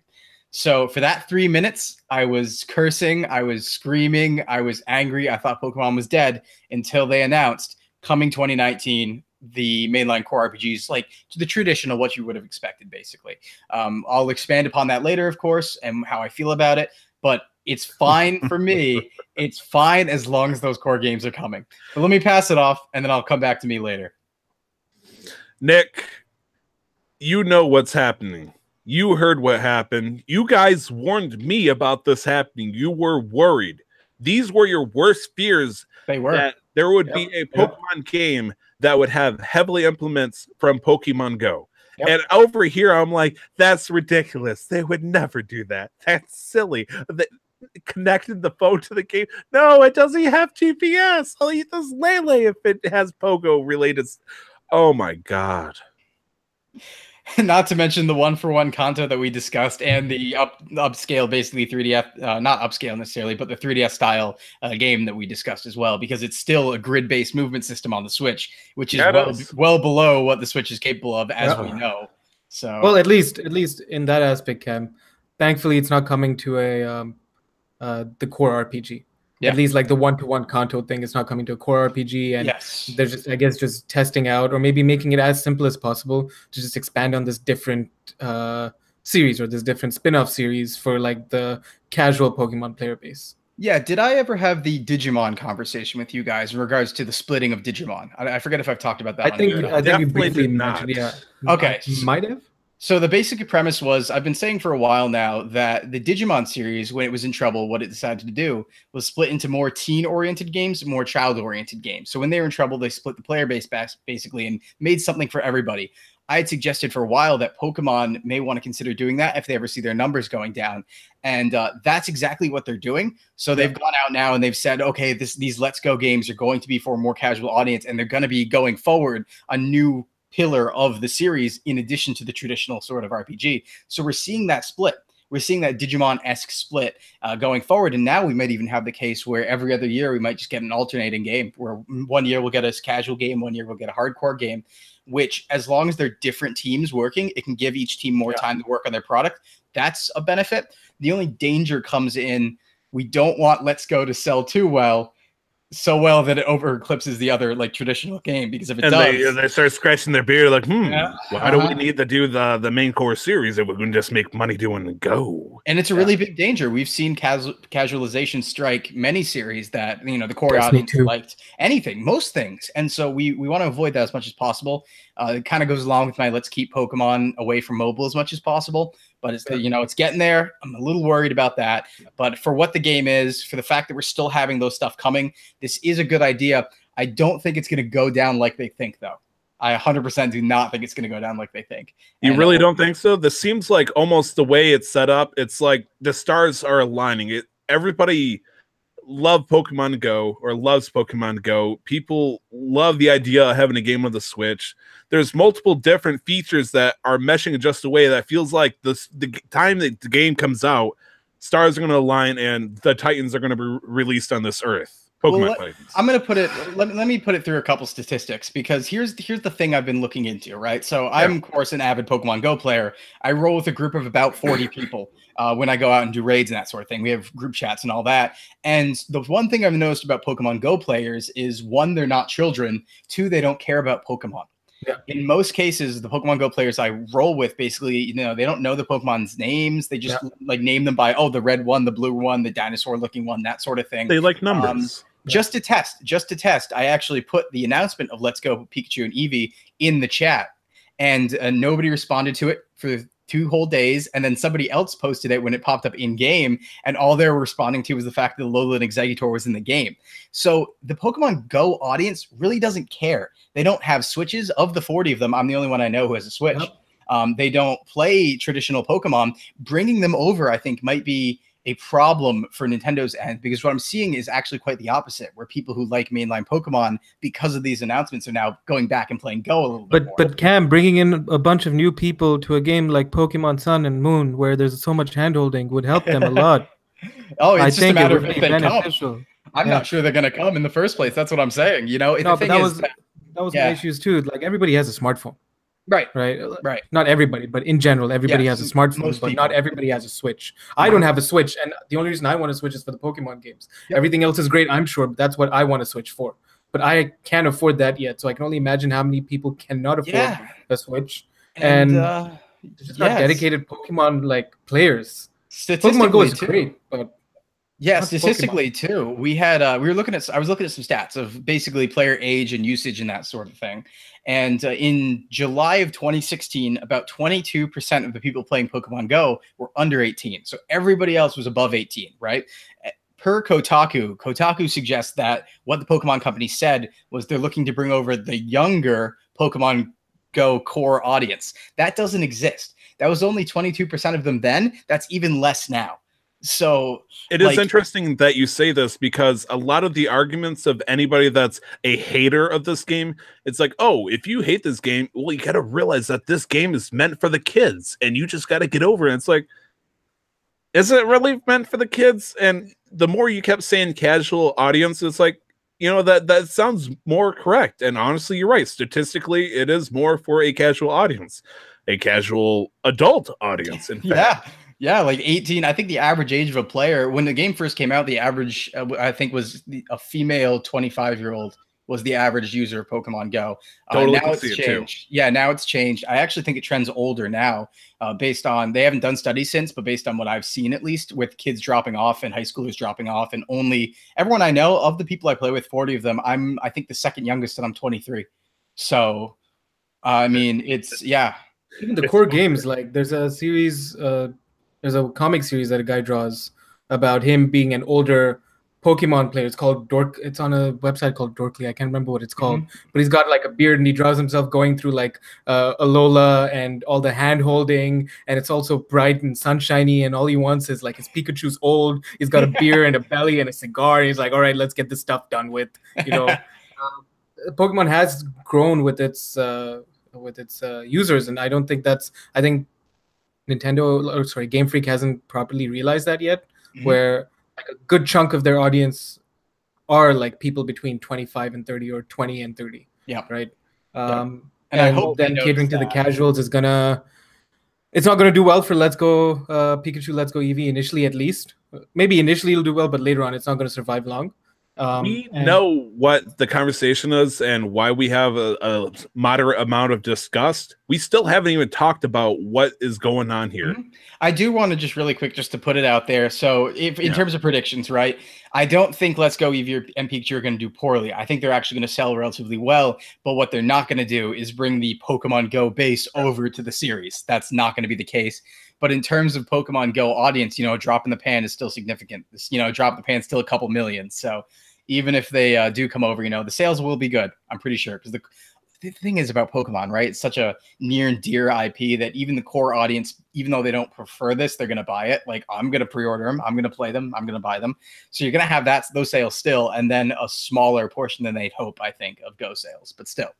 So for that 3 minutes, I was cursing, I was screaming, I was angry. I thought Pokemon was dead until they announced coming 2019, the mainline core RPGs, like to the traditional, what you would have expected, basically. I'll expand upon that later, of course, and how I feel about it. But it's fine for me. It's fine as long as those core games are coming. But let me pass it off, and then I'll come back to me later. Nick, you know what's happening. You heard what happened. You guys warned me about this happening. You were worried. These were your worst fears. They were. That there would be a Pokemon game that would have heavily implements from Pokemon Go. Yep. And over here, I'm like, that's ridiculous. They would never do that. That's silly. They connected the phone to the game. No, it doesn't have GPS. Oh, it does Lele if it has Pogo related. Oh my God. Not to mention the one-for-one Kanto that we discussed and the upscale, basically 3DS, not upscale necessarily, but the 3DS style game that we discussed as well, because it's still a grid-based movement system on the Switch, which is well below what the Switch is capable of, as we know. So, well, at least in that aspect, Cam, thankfully it's not coming to the core RPG. Yeah. At least like the one-to-one Kanto thing is not coming to a core RPG, and they're just, I guess, just testing out or maybe making it as simple as possible to just expand on this different series or this different spin-off series for like the casual Pokemon player base. Yeah, did I ever have the Digimon conversation with you guys in regards to the splitting of Digimon? I forget if I've talked about that. I think we briefly mentioned. Yeah. Okay. Might have. So the basic premise was, I've been saying for a while now that the Digimon series, when it was in trouble, what it decided to do was split into more teen-oriented games, more child-oriented games. So when they were in trouble, they split the player base basically and made something for everybody. I had suggested for a while that Pokemon may want to consider doing that if they ever see their numbers going down. And that's exactly what they're doing. So they've gone out now and they've said, okay, these Let's Go games are going to be for a more casual audience, and they're going to be going forward a new pillar of the series in addition to the traditional sort of RPG. So we're seeing that split. We're seeing that Digimon-esque split going forward. And now we might even have the case where every other year we might just get an alternating game, where 1 year we'll get a casual game, 1 year we'll get a hardcore game, which, as long as they're different teams working, it can give each team more time to work on their product. That's a benefit. The only danger comes in, we don't want Let's Go to sell too well, so well that it over eclipses the other like traditional game, because if it does, they start scratching their beard like, why do we need to do the main core series if we can just make money doing the Go? And it's a really big danger. We've seen casualization strike many series that the core audience liked most things, and so we want to avoid that as much as possible. It kind of goes along with my let's keep Pokemon away from mobile as much as possible. But it's it's getting there. I'm a little worried about that. But for what the game is, for the fact that we're still having those stuff coming, this is a good idea. I don't think it's going to go down like they think, though. I 100% do not think it's going to go down like they think. You really don't think so? This seems like almost the way it's set up. It's like the stars are aligning. Everybody loves Pokemon Go. People love the idea of having a game on the Switch. There's multiple different features that are meshing in just a way that feels like the time that the game comes out, stars are going to align and the Titans are going to be released on this Earth. Titans. I'm going to put it. Let me put it through a couple statistics, because here's the thing I've been looking into. Right, so I'm of course an avid Pokemon Go player. I roll with a group of about 40 people when I go out and do raids and that sort of thing. We have group chats and all that. And the one thing I've noticed about Pokemon Go players is, one, they're not children. Two, they don't care about Pokemon. Yeah. In most cases, the Pokemon Go players I roll with, basically, they don't know the Pokemon's names. They just like name them by, the red one, the blue one, the dinosaur-looking one, that sort of thing. They like numbers. Just to test, I actually put the announcement of Let's Go Pikachu and Eevee in the chat, and nobody responded to it for 2 whole days. And then somebody else posted it when it popped up in game, and all they were responding to was the fact that the Alolan Exeggutor was in the game. So the Pokemon Go audience really doesn't care. They don't have Switches. Of the 40 of them, I'm the only one I know who has a Switch. Yep. They don't play traditional Pokemon. Bringing them over, I think, might be a problem for Nintendo's end, because what I'm seeing is actually quite the opposite, where people who like mainline Pokemon, because of these announcements, are now going back and playing Go a little bit more. But Cam, bringing in a bunch of new people to a game like Pokemon Sun and Moon, where there's so much handholding, would help them a lot. It's just a matter of if they come. I'm not sure they're going to come in the first place. That's what I'm saying. That was the issues too. Like, everybody has a smartphone. Right. right? Right. Not everybody, but in general, everybody Yes, has a smartphone, most but not people. everybody has a Switch. I don't have a Switch, and the only reason I want to Switch is for the Pokemon games. Yep. Everything else is great, I'm sure, but that's what I want to Switch for. But I can't afford that yet, so I can only imagine how many people cannot afford a Switch, and they're just not dedicated Pokemon like players. Pokemon Go statistically is great, but yeah, not statistically Pokemon. too. We were looking at. I was looking at some stats of basically player age and usage and that sort of thing. And in July of 2016, about 22% of the people playing Pokemon Go were under 18. So everybody else was above 18, right? Per Kotaku suggests that what the Pokemon company said was they're looking to bring over the younger Pokemon Go core audience. That doesn't exist. That was only 22% of them then. That's even less now. So it is interesting that you say this, because a lot of the arguments of anybody that's a hater of this game, it's like, oh, if you hate this game, well, you got to realize that this game is meant for the kids and you just got to get over it. It's like, is it really meant for the kids? And the more you kept saying casual audience, it's like, you know, that sounds more correct. And honestly, you're right. Statistically, it is more for a casual audience, a casual adult audience. In fact. Yeah, like 18. I think the average age of a player when the game first came out, the average I think was a female 25-year-old was the average user of Pokemon Go. Totally now it's changed. Yeah, now it's changed. I actually think it trends older now, based on they haven't done studies since, but based on what I've seen, at least with kids dropping off and high schoolers dropping off, and only everyone I know of the people I play with, 40 of them, I think the second youngest, and I'm 23. So, I mean, it's Even the core games, like there's a series. There's a comic series that a guy draws about him being an older Pokemon player. It's called Dork. It's on a website called Dorkly. I can't remember what it's called, but he's got like a beard and he draws himself going through like Alola and all the hand holding, and it's also bright and sunshiny. And all he wants is like his Pikachu's old. He's got a beer and a belly and a cigar. And he's like, all right, let's get this stuff done with. You know, Pokemon has grown with its users, and I don't think that's. I think Game Freak hasn't properly realized that yet, where like a good chunk of their audience are like people between 25 and 30 or 20 and 30. Yeah. Right. And I hope then catering to the casuals is it's not gonna do well for Let's Go Pikachu, Let's Go Eevee initially, at least. Maybe initially it'll do well, but later on it's not gonna survive long. We know what the conversation is and why we have a moderate amount of disgust. We still haven't even talked about what is going on here. I do want to just really quick, just to put it out there. So if in terms of predictions, right, I don't think Let's Go Eevee and Pikachu are going to do poorly. I think they're actually going to sell relatively well, but what they're not going to do is bring the Pokemon Go base over to the series. That's not going to be the case. But in terms of Pokemon Go audience, you know, a drop in the pan is still significant. You know, a drop in the pan is still a couple million. So even if they do come over, you know, the sales will be good. I'm pretty sure, because the thing is about Pokemon, right? It's such a near and dear IP that even the core audience, even though they don't prefer this, they're going to buy it. Like, I'm going to pre-order them. I'm going to play them. I'm going to buy them. So you're going to have those sales still, and then a smaller portion than they'd hope, I think, of Go sales. But still.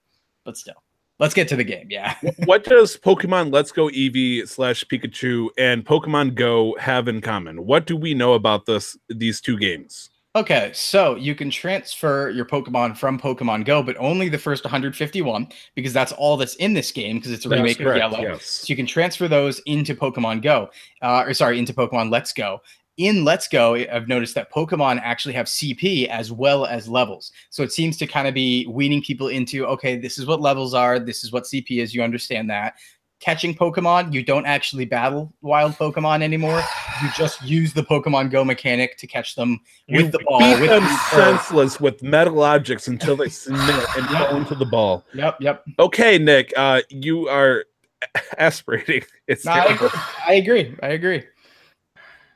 Let's get to the game. Yeah. What does Pokemon Let's Go Eevee / Pikachu and Pokemon Go have in common? What do we know about these two games? Okay, so you can transfer your Pokemon from Pokemon Go, but only the first 151, because that's all that's in this game, because it's a remake of Yellow. Yes. So you can transfer those into Pokemon Go, into Pokemon Let's Go. In Let's Go, I've noticed that Pokemon actually have CP as well as levels. So it seems to kind of be weaning people into, okay, this is what levels are, this is what CP is, you understand that. Catching Pokemon, you don't actually battle wild Pokemon anymore. You just use the Pokemon Go mechanic to catch them with the ball. Beat them senseless with metal objects until they submit and fall into the ball. Yep. Okay, Nick, you are aspirating. I agree.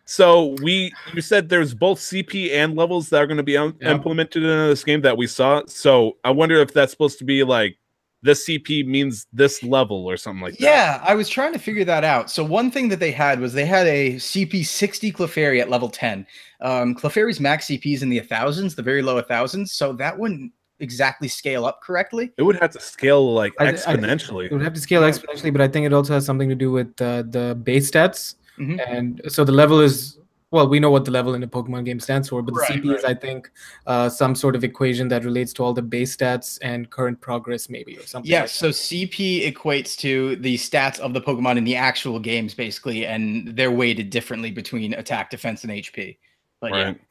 So you said there's both CP and levels that are going to be implemented in this game that we saw. So I wonder if that's supposed to be like, this CP means this level or something like that. Yeah, I was trying to figure that out. So one thing that they had was they had a CP 60 Clefairy at level 10. Clefairy's max CP is in the 1000s, the very low 1000s. So that wouldn't exactly scale up correctly. It would have to scale like exponentially. It would have to scale exponentially, but I think it also has something to do with the base stats. And so the level is well, we know what the level in a Pokemon game stands for, but the Right, CP is, I think, some sort of equation that relates to all the base stats and current progress, maybe, or something Yes, like so that. CP equates to the stats of the Pokemon in the actual games, basically, and they're weighted differently between attack, defense, and HP. But yeah. Right.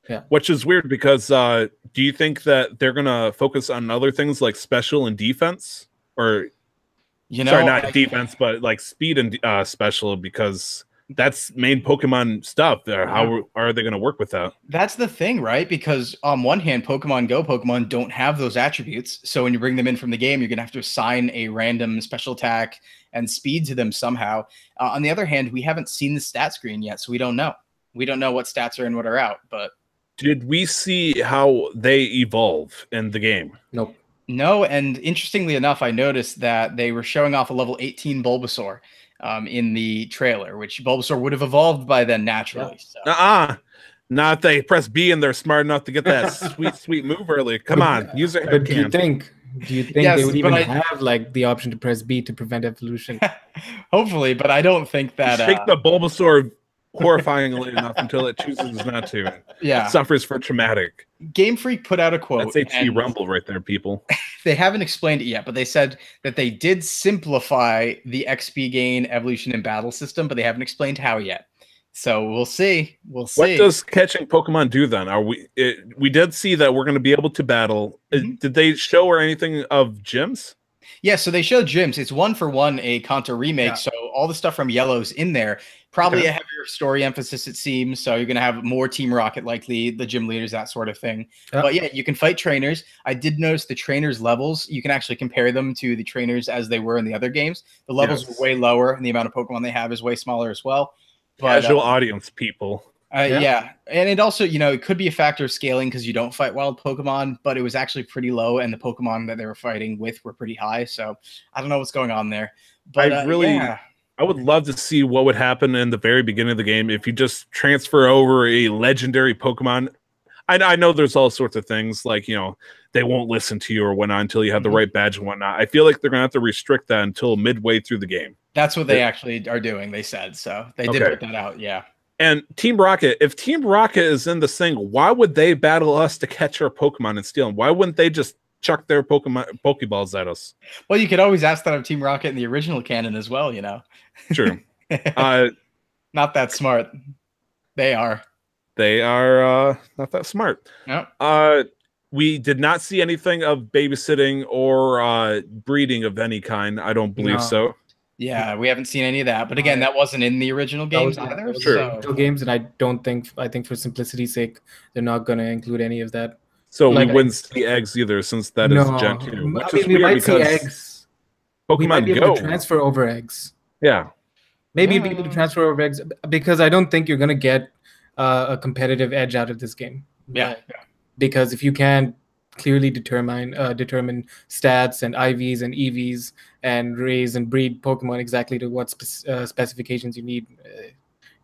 Yeah. Which is weird because do you think that they're gonna focus on other things like special and defense, or You sorry, know, not defense, but like speed and special, because that's main Pokemon stuff. How are they gonna work with that? that's the thing, right? Because on one hand, Pokemon Go Pokemon don't have those attributes. So when you bring them in from the game, you're going to have to assign a random special attack and speed to them somehow. On the other hand, we haven't seen the stat screen yet, so we don't know. We don't know what stats are in, what are out. But Did we see how they evolve in the game? Nope. no, and interestingly enough, I noticed that they were showing off a level 18 Bulbasaur in the trailer, which Bulbasaur would have evolved by then naturally. Yeah. So. Not if they press B and they're smart enough to get that sweet move early. Come on, use it. But do you think Yes, they would even but have like the option to press B to prevent evolution? Hopefully, but I don't think that. Shake the Bulbasaur horrifyingly enough until it chooses not to. Yeah. It suffers for traumatic. Game Freak put out a quote. That's HC Rumble right there, people. They haven't explained it yet, but they said that they did simplify the XP gain, evolution, and battle system, but they haven't explained how yet. So we'll see. We'll see. What does catching Pokemon do then? Are we did see that we're going to be able to battle. Did they show or anything of gyms? Yeah, so they showed gyms. It's 1-for-1 a Kanto remake, Yeah. so all the stuff from Yellow's in there. Probably a heavier story emphasis, it seems. So you're going to have more Team Rocket, likely the gym leaders, that sort of thing. Yeah. But yeah, you can fight trainers. I did notice the trainers' levels. You can actually compare them to the trainers as they were in the other games. The levels are way lower, and the amount of Pokemon they have is way smaller as well. But, Casual audience, people. Yeah, and it also, it could be a factor of scaling because you don't fight wild Pokemon, but it was actually pretty low, and the Pokemon that they were fighting with were pretty high. So I don't know what's going on there. But I would love to see what would happen in the very beginning of the game if you just transfer over a legendary Pokemon. I know there's all sorts of things like, they won't listen to you or whatnot until you have the right badge and whatnot. I feel like they're going to have to restrict that until midway through the game. That's what they actually are doing, they said. So they did put that out, yeah. And Team Rocket, if Team Rocket is in this thing, why would they battle us to catch our Pokemon and steal them? Why wouldn't they just chuck their Pokeballs at us? Well, you could always ask that of Team Rocket in the original canon as well, True. Not that smart. They are. They are not that smart. No. We did not see anything of babysitting or breeding of any kind. I don't believe so. Yeah, we haven't seen any of that. But again, that wasn't in the original games either. True. Games, and I think for simplicity's sake, they're not going to include any of that. So we wouldn't see eggs either, since that is Gen 2. Which is weird because eggs. Pokemon we might be Go able to transfer over eggs. Yeah. Maybe you'd be able to transfer over eggs because I don't think you're going to get a competitive edge out of this game. Yeah. Because if you can clearly determine stats and IVs and EVs and raise and breed Pokemon exactly to what specifications you need, you're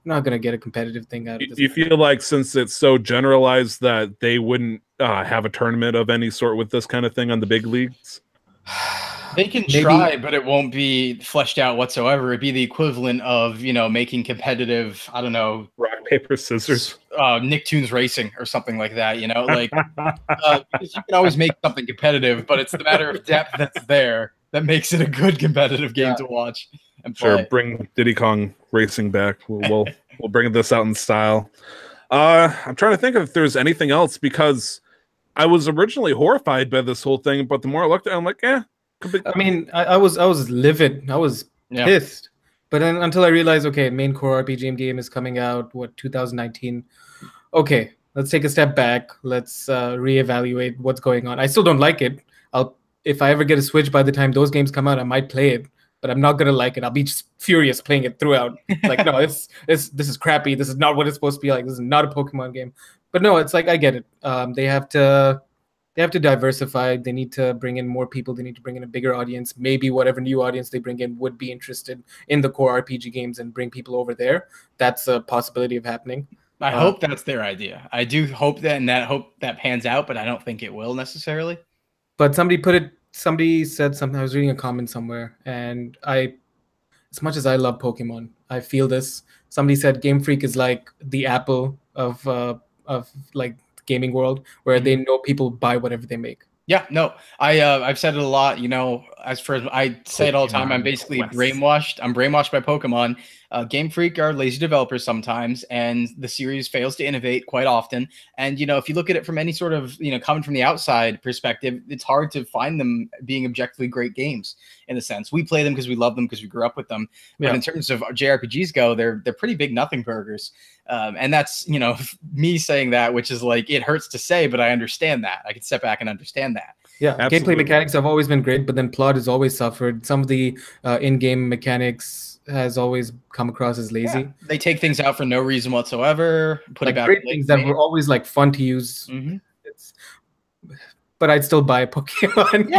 not going to get a competitive thing out of this. You feel like since it's so generalized that they wouldn't have a tournament of any sort with this kind of thing on the big leagues? They can try, but it won't be fleshed out whatsoever. It'd be the equivalent of, making competitive, I don't know, rock, paper, scissors, Nicktoons Racing or something like that, like because you can always make something competitive, but it's the matter of depth that's there that makes it a good competitive game to watch and play. Sure, bring Diddy Kong Racing back. We'll bring this out in style. I'm trying to think if there's anything else, because I was originally horrified by this whole thing, but the more I looked at it, I'm like, I mean, I was livid. I was pissed. But then until I realized, okay, main core RPG game is coming out, 2019. Okay, let's take a step back. Let's reevaluate what's going on. I still don't like it. If I ever get a Switch by the time those games come out, I might play it, but I'm not gonna like it. I'll be just furious playing it throughout. Like, no, this is crappy. This is not what it's supposed to be like. This is not a Pokemon game. But no, it's like I get it. They have to diversify. They need to bring in more people. They need to bring in a bigger audience. Maybe whatever new audience they bring in would be interested in the core RPG games and bring people over there. That's a possibility of happening. I hope that's their idea. I do hope that, and hope that pans out, but I don't think it will necessarily. But somebody said something. I was reading a comment somewhere, and as much as I love Pokemon, I feel this. Somebody said Game Freak is like the Apple of like gaming world, where they know people buy whatever they make. Yeah, no, I've said it a lot. You know, as for I say it all the time. I'm basically brainwashed. I'm brainwashed by Pokemon. Game Freak are lazy developers sometimes, and the series fails to innovate quite often. And you know, if you look at it from any sort of coming from the outside perspective, it's hard to find them being objectively great games. In a sense, we play them because we love them because we grew up with them. But in terms of JRPGs go, they're pretty big nothing burgers. And that's, me saying that, which is like, it hurts to say, but I understand that. I can step back and understand that. Yeah, absolutely. Gameplay mechanics have always been great, but then plot has always suffered. Some of the in-game mechanics has always come across as lazy. Yeah. They take things out for no reason whatsoever. Put it back. Great things that were always like fun to use. But I'd still buy a Pokemon.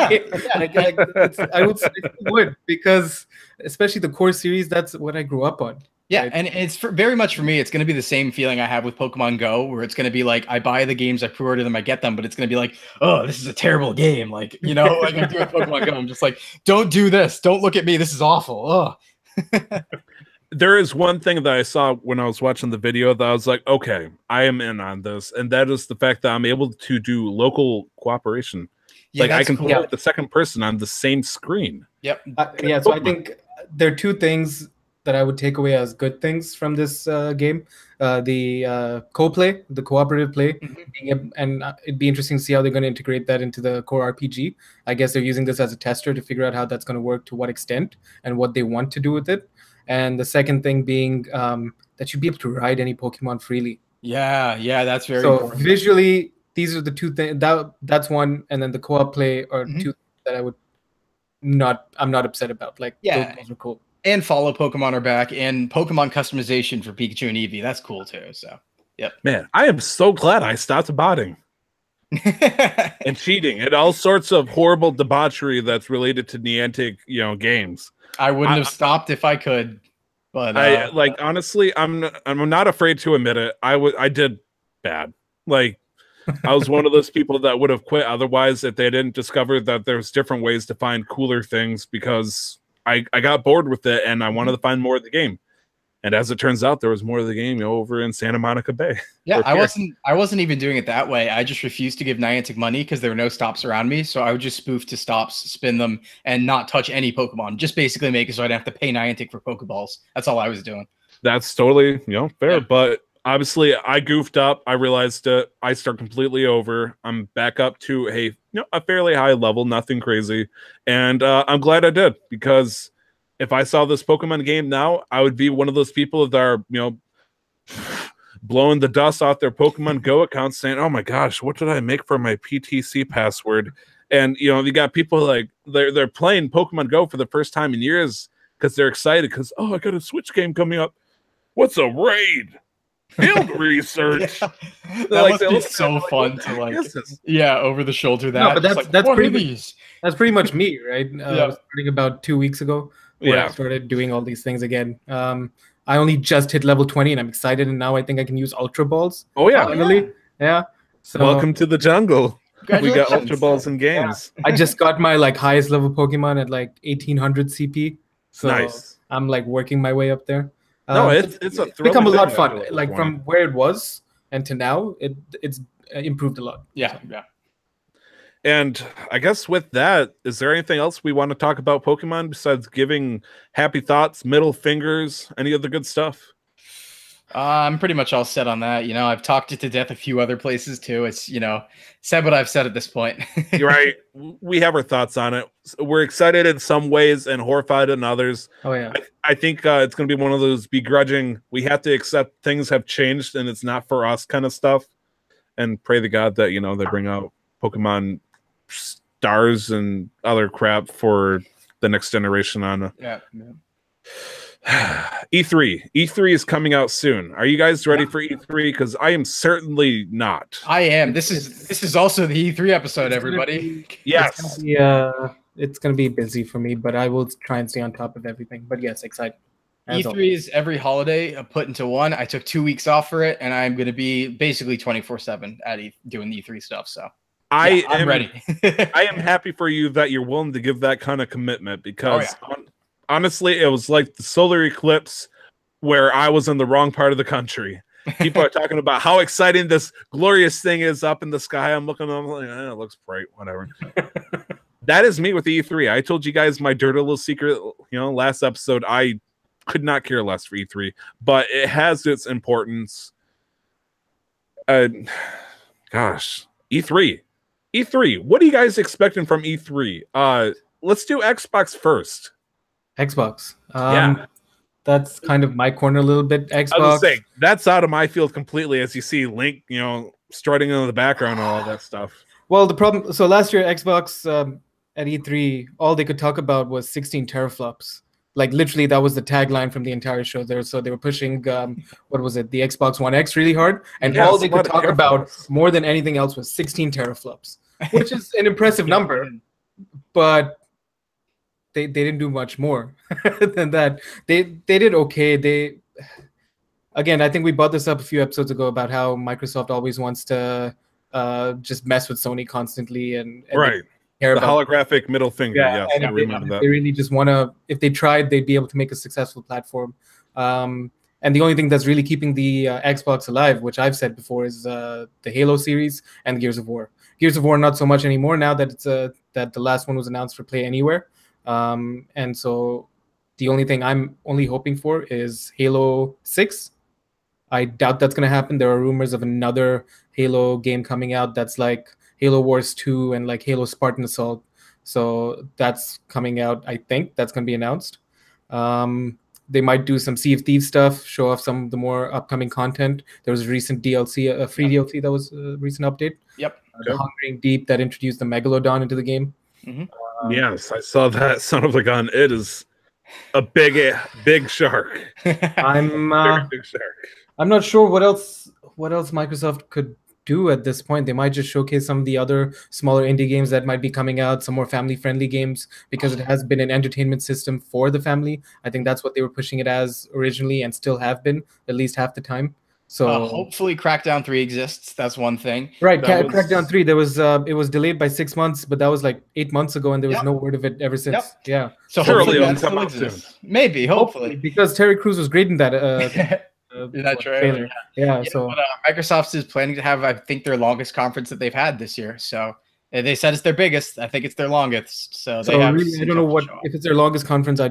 I would, because especially the core series, that's what I grew up on. Yeah, right? And it's very much for me, it's going to be the same feeling I have with Pokemon Go, where it's going to be like, I buy the games, I pre-order them, I get them, but it's going to be like, oh, this is a terrible game. Like, like I do with Pokemon Go. I'm just like, don't do this. Don't look at me. This is awful. Oh. There is one thing that I saw when I was watching the video that I was like, okay, I am in on this. And that is the fact that I'm able to do local cooperation. Yeah, like I can play with the second person on the same screen. Yep. So I think there are two things that I would take away as good things from this game. The co-play, the cooperative play, and it'd be interesting to see how they're going to integrate that into the core RPG. I guess they're using this as a tester to figure out how that's going to work, to what extent, and what they want to do with it. And the second thing being that you'd be able to ride any Pokemon freely. Yeah, that's very important. Visually, these are the two things. That's one, and then the co-op play are two that I'm not upset about. Like, those are cool. And follow Pokemon are back, and Pokemon customization for Pikachu and Eevee. That's cool too. So, yep. Man, I am so glad I stopped botting and cheating and all sorts of horrible debauchery that's related to Niantic, games. I wouldn't have stopped if I could, but honestly, I'm not afraid to admit it. I did bad. Like, I was one of those people that would have quit otherwise if they didn't discover that there's different ways to find cooler things, because I got bored with it and I wanted to find more of the game. And as it turns out, there was more of the game over in Santa Monica Bay. Yeah, I wasn't even doing it that way. I just refused to give Niantic money because there were no stops around me. So I would just spoof to stops, spin them, and not touch any Pokemon. Just basically make it so I didn't have to pay Niantic for Pokeballs. That's all I was doing. That's totally, fair. Yeah. But obviously, I goofed up. I realized I start completely over. I'm back up to a fairly high level, nothing crazy. And I'm glad I did, because if I saw this Pokemon game now, I would be one of those people that are, blowing the dust off their Pokemon Go accounts saying, oh my gosh, what did I make for my PTC password? And, you got people like they're playing Pokemon Go for the first time in years because they're excited because, I got a Switch game coming up. What's a raid? Field research. That must be so fun to over the shoulder. But that's pretty much me, right? I was starting about 2 weeks ago. I started doing all these things again. I only just hit level 20 and I'm excited, and now I think I can use Ultra Balls. Oh yeah, finally. Yeah. So welcome to the jungle. We got Ultra Balls in games. I just got my highest level Pokemon at 1800 CP. So nice. I'm working my way up there. It's become a lot of fun. From where it was and to now, it's improved a lot. Yeah. And I guess with that, is there anything else we want to talk about Pokemon besides giving happy thoughts, middle fingers, any of the good stuff? I'm pretty much all set on that. I've talked it to death a few other places too. It's, said what I've said at this point. You're right. We have our thoughts on it. We're excited in some ways and horrified in others. Oh, yeah. I think it's going to be one of those begrudging, we have to accept things have changed and it's not for us kind of stuff. And pray to God that, they bring out Pokemon Stars and other crap for the next generation on E3 is coming out soon. Are you guys ready for E3? Because I am certainly not. I am. This is also the E3 episode, everybody. Yes. It's gonna be busy for me, but I will try and stay on top of everything. But yes, excited. E3 is every holiday put into one. I took 2 weeks off for it, and I'm going to be basically 24/7 at doing the E3 stuff. So I'm ready. I am happy for you that you're willing to give that kind of commitment, because Honestly, it was like the solar eclipse where I was in the wrong part of the country. People are talking about how exciting this glorious thing is up in the sky. I'm looking, I'm like, it looks bright, whatever. That is me with E3. I told you guys my dirty little secret, last episode. I could not care less for E3, but it has its importance. Gosh, E3. E3. What are you guys expecting from E3? Let's do Xbox first. Xbox. Yeah. That's kind of my corner a little bit. Xbox. I was saying that's out of my field completely, as you see Link, strutting in the background and all that stuff. Well, the problem. So last year, Xbox at E3, all they could talk about was 16 teraflops. Like literally, that was the tagline from the entire show. There, so they were pushing what was it, the Xbox One X really hard, and all they could talk about more than anything else was 16 teraflops, which is an impressive number, but they didn't do much more than that. They did okay. Again, I think we brought this up a few episodes ago about how Microsoft always wants to just mess with Sony constantly and right. The holographic middle finger. Yeah, yes, I remember that. They really just want to. If they tried, they'd be able to make a successful platform. And the only thing that's really keeping the Xbox alive, which I've said before, is the Halo series and Gears of War. Gears of War not so much anymore now that it's that the last one was announced for Play Anywhere. And so the only thing I'm only hoping for is Halo 6. I doubt that's going to happen. There are rumors of another Halo game coming out that's like Halo Wars 2 and like Halo Spartan Assault. So that's coming out, I think. That's going to be announced. They might do some Sea of Thieves stuff, show off some of the more upcoming content. There was a recent DLC, a free DLC that was a recent update. Yep. The Hungering Deep that introduced the Megalodon into the game. Mm-hmm. Yes, I saw that son of a gun. It is a big shark. Big shark. I'm not sure what else Microsoft could do at this point. They might just showcase some of the other smaller indie games that might be coming out, some more family-friendly games, because it has been an entertainment system for the family. I think that's what they were pushing it as originally and still have been, at least half the time. So hopefully Crackdown 3 exists. That's one thing. Right, Crackdown 3, there was it was delayed by 6 months, but that was like 8 months ago, and there was no word of it ever since. Yep. Yeah. So hopefully that still exists. Maybe, hopefully. Because Terry Crews was great in that in that trailer. Yeah, so but, Microsoft is planning to have, I think, their longest conference that they've had this year. So they said it's their biggest. I think it's their longest. So they have. Really, I don't know what if it's their longest conference. I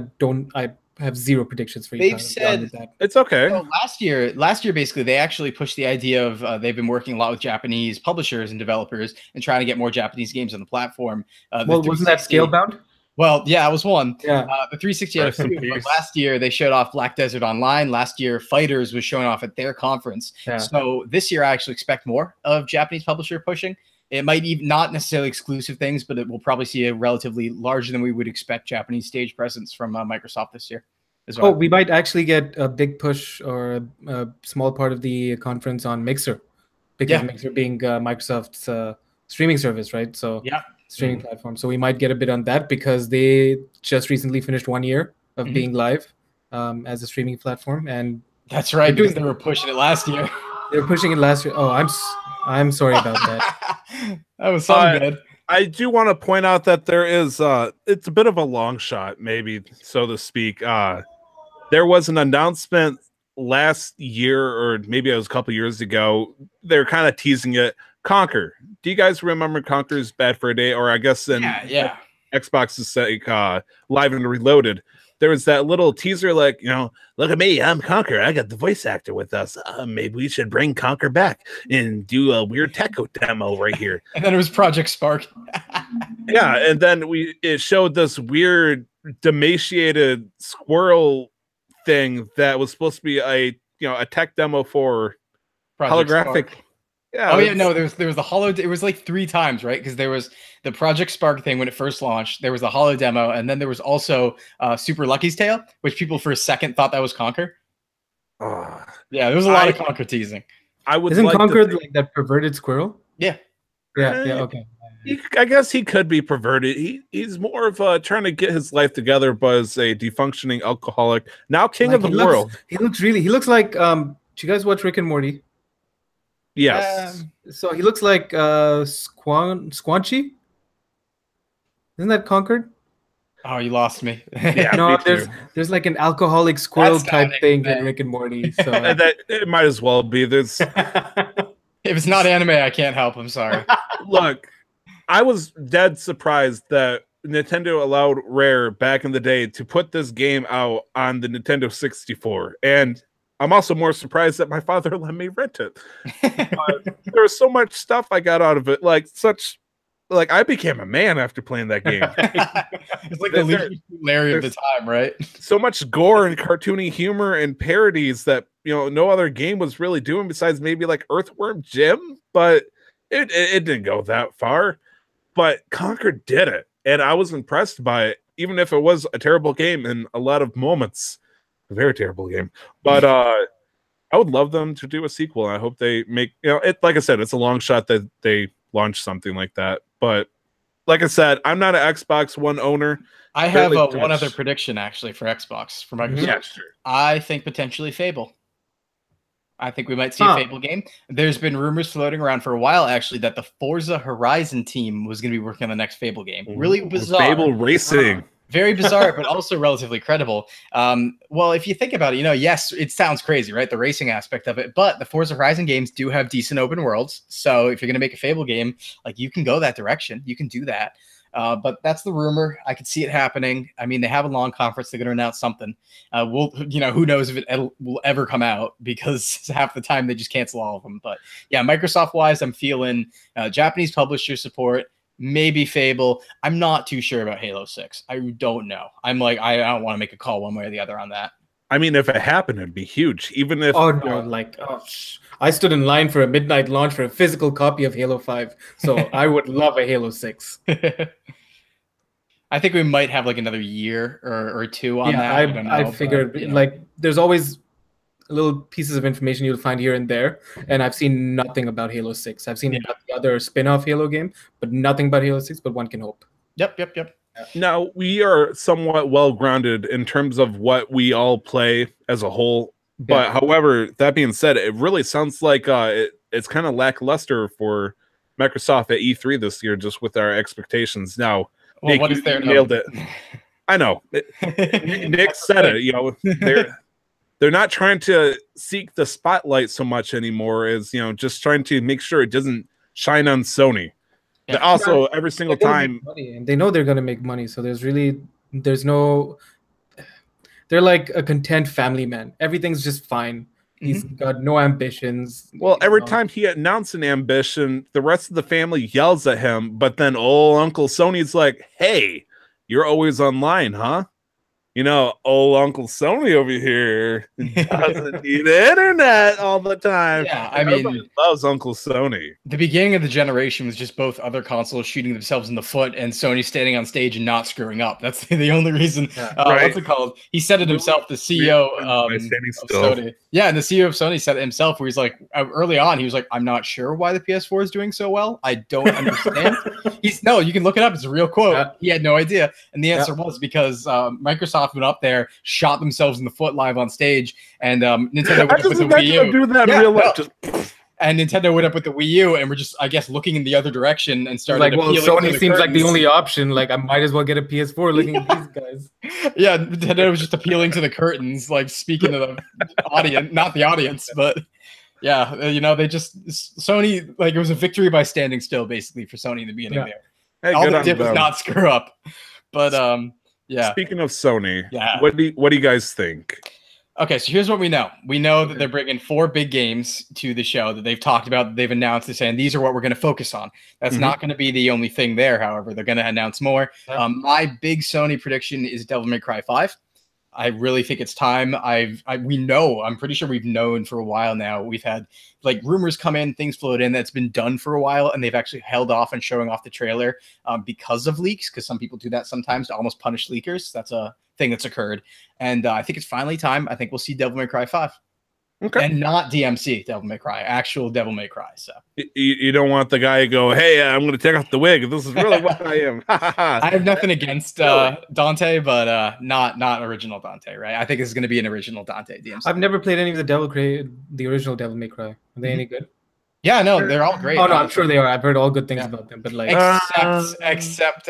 have zero predictions for you. They've said that. It's okay. So last year, basically, they actually pushed the idea of they've been working a lot with Japanese publishers and developers and trying to get more Japanese games on the platform. Well, wasn't that Scalebound? Well, yeah, it was one. Yeah. The 360 had a few, but last year they showed off Black Desert Online. Last year, Fighters was showing off at their conference. Yeah. So this year, I actually expect more of Japanese publisher pushing. It might even not necessarily exclusive things, but it will probably see a relatively larger than we would expect Japanese stage presence from Microsoft this year as well. Oh, we might actually get a big push or a small part of the conference on Mixer, because Mixer being Microsoft's streaming service, right? So streaming platform. So we might get a bit on that because they just recently finished 1 year of being live as a streaming platform, and that's right, because they were pushing it last year. They were pushing it last year. Oh, I'm sorry about that. That was so good. I do want to point out that there is it's a bit of a long shot, maybe so to speak. There was an announcement last year, or maybe it was a couple years ago. They're kind of teasing it. Conquer. Do you guys remember Conquer's Bad for a Day? Or I guess in Xbox's sake, Live and Reloaded, there was that little teaser like, look at me, I'm Conquer. I got the voice actor with us. Maybe we should bring Conquer back and do a weird tech demo right here. And then it was Project Spark. Yeah, and then it showed this weird emaciated squirrel thing that was supposed to be a tech demo for Project holographic. Spark. Yeah. No, there was the holo. It was like 3 times, right? Because there was the Project Spark thing when it first launched. There was the holo demo, and then there was also Super Lucky's Tale, which people for a second thought that was Conquer. Yeah, there was a lot of Conquer teasing. Isn't Conquer like that perverted squirrel? Yeah. Yeah. Okay. I guess he could be perverted. He's more of trying to get his life together, but as a defunctioning alcoholic, now king of the world. He looks like. Do you guys watch Rick and Morty? Yes. So he looks like Squanchy. Isn't that Conquered? Oh, you lost me. Yeah, No, me too. there's like an alcoholic squirrel That's type not thing in anime. Rick and Morty. So And that it might as well be. There's If it's not anime, I can't help. I'm sorry. look, I was dead surprised that Nintendo allowed Rare back in the day to put this game out on the Nintendo 64. And I'm also more surprised that my father let me rent it. There was so much stuff I got out of it, like I became a man after playing that game. It's like the least Larry of the time, right? So much gore and cartoony humor and parodies that no other game was really doing besides maybe like Earthworm Jim, but it didn't go that far. But Conquer did it, and I was impressed by it, even if it was a terrible game in a lot of moments. A very terrible game. But I would love them to do a sequel. I hope they make it. Like I said, it's a long shot that they launch something like that. But like I said, I'm not an Xbox One owner. I have one other prediction actually for Xbox for Microsoft. Yeah, sure. I think potentially Fable. I think we might see a Fable game. There's been rumors floating around for a while, actually, that the Forza Horizon team was going to be working on the next Fable game. Really bizarre. Fable Racing. Very bizarre, but also relatively credible. Well, if you think about it, yes, it sounds crazy, right? The racing aspect of it, but the Forza Horizon games do have decent open worlds. So if you're going to make a Fable game, like you can go that direction, you can do that. But that's the rumor. I could see it happening. I mean, they have a long conference. They're going to announce something. Who knows if it will ever come out, because half the time they just cancel all of them. But yeah, Microsoft wise, I'm feeling Japanese publisher support, maybe Fable. I'm not too sure about Halo 6. I don't know. I'm like, I don't want to make a call one way or the other on that. I mean, if it happened, it'd be huge. Even if I stood in line for a midnight launch for a physical copy of Halo 5, so I would love a Halo 6. I think we might have like another year or two on that. I figured there's always little pieces of information you'll find here and there, and I've seen nothing about Halo 6. I've seen about the other spin-off Halo game, but nothing about Halo 6, but one can hope. Yep. Now, we are somewhat well-grounded in terms of what we all play as a whole. But however, that being said, it really sounds like it's kind of lackluster for Microsoft at E3 this year, just with our expectations. Now, well, Nick, what is their nailed it. I know. Nick said it. They're not trying to seek the spotlight so much anymore as just trying to make sure it doesn't shine on Sony. Yeah. Also, every single time, and they know they're going to make money, so there's no. They're like a content family man. Everything's just fine. He's got no ambitions. Well, every time he announced an ambition, the rest of the family yells at him. But then old Uncle Sony's like, "Hey, you're always online, huh? Old Uncle Sony over here doesn't need the internet all the time." Yeah, I mean, everybody loves Uncle Sony. The beginning of the generation was just both other consoles shooting themselves in the foot and Sony standing on stage and not screwing up. That's the only reason. Right. What's it called? He said it himself, the CEO of Sony. Yeah, and the CEO of Sony said it himself, where he's like, early on, he was like, "I'm not sure why the PS4 is doing so well. I don't understand." You can look it up. It's a real quote. Yeah. He had no idea. And the answer was because Microsoft went up there, shot themselves in the foot live on stage, and Nintendo went up with the Wii U. Do that in real life. Just and Nintendo went up with the Wii U, and we're just, I guess, looking in the other direction and started like, well, Sony seems like the only option. Like, I might as well get a PS4 looking at these guys. Yeah, Nintendo was just appealing to the curtains, like speaking to the audience, not the audience, but yeah, they just, Sony, like, it was a victory by standing still, basically, for Sony in the beginning there. Hey, all they did was not screw up. But yeah. Speaking of Sony, what do you guys think? Okay, so here's what we know. We know that they're bringing 4 big games to the show that they've talked about, that they've announced. They're saying these are what we're going to focus on. That's not going to be the only thing there, however. They're going to announce more. My big Sony prediction is Devil May Cry 5. I really think it's time. I'm pretty sure we've known for a while now. We've had like rumors come in, things float in that's been done for a while, and they've actually held off on showing off the trailer because of leaks, because some people do that sometimes to almost punish leakers. That's a thing that's occurred. And I think it's finally time. I think we'll see Devil May Cry 5. Okay. And not DMC Devil May Cry, actual Devil May Cry. So you don't want the guy to go, "Hey, I'm going to take off the wig. This is really what I am." I have nothing against Dante, but not original Dante, right? I think this is going to be an original Dante DMC. I've never played any of the original Devil May Cry. Are they any good? Yeah, no, they're all great. Oh no, I'm sure they are. I've heard all good things Yeah. about them, but like, Except.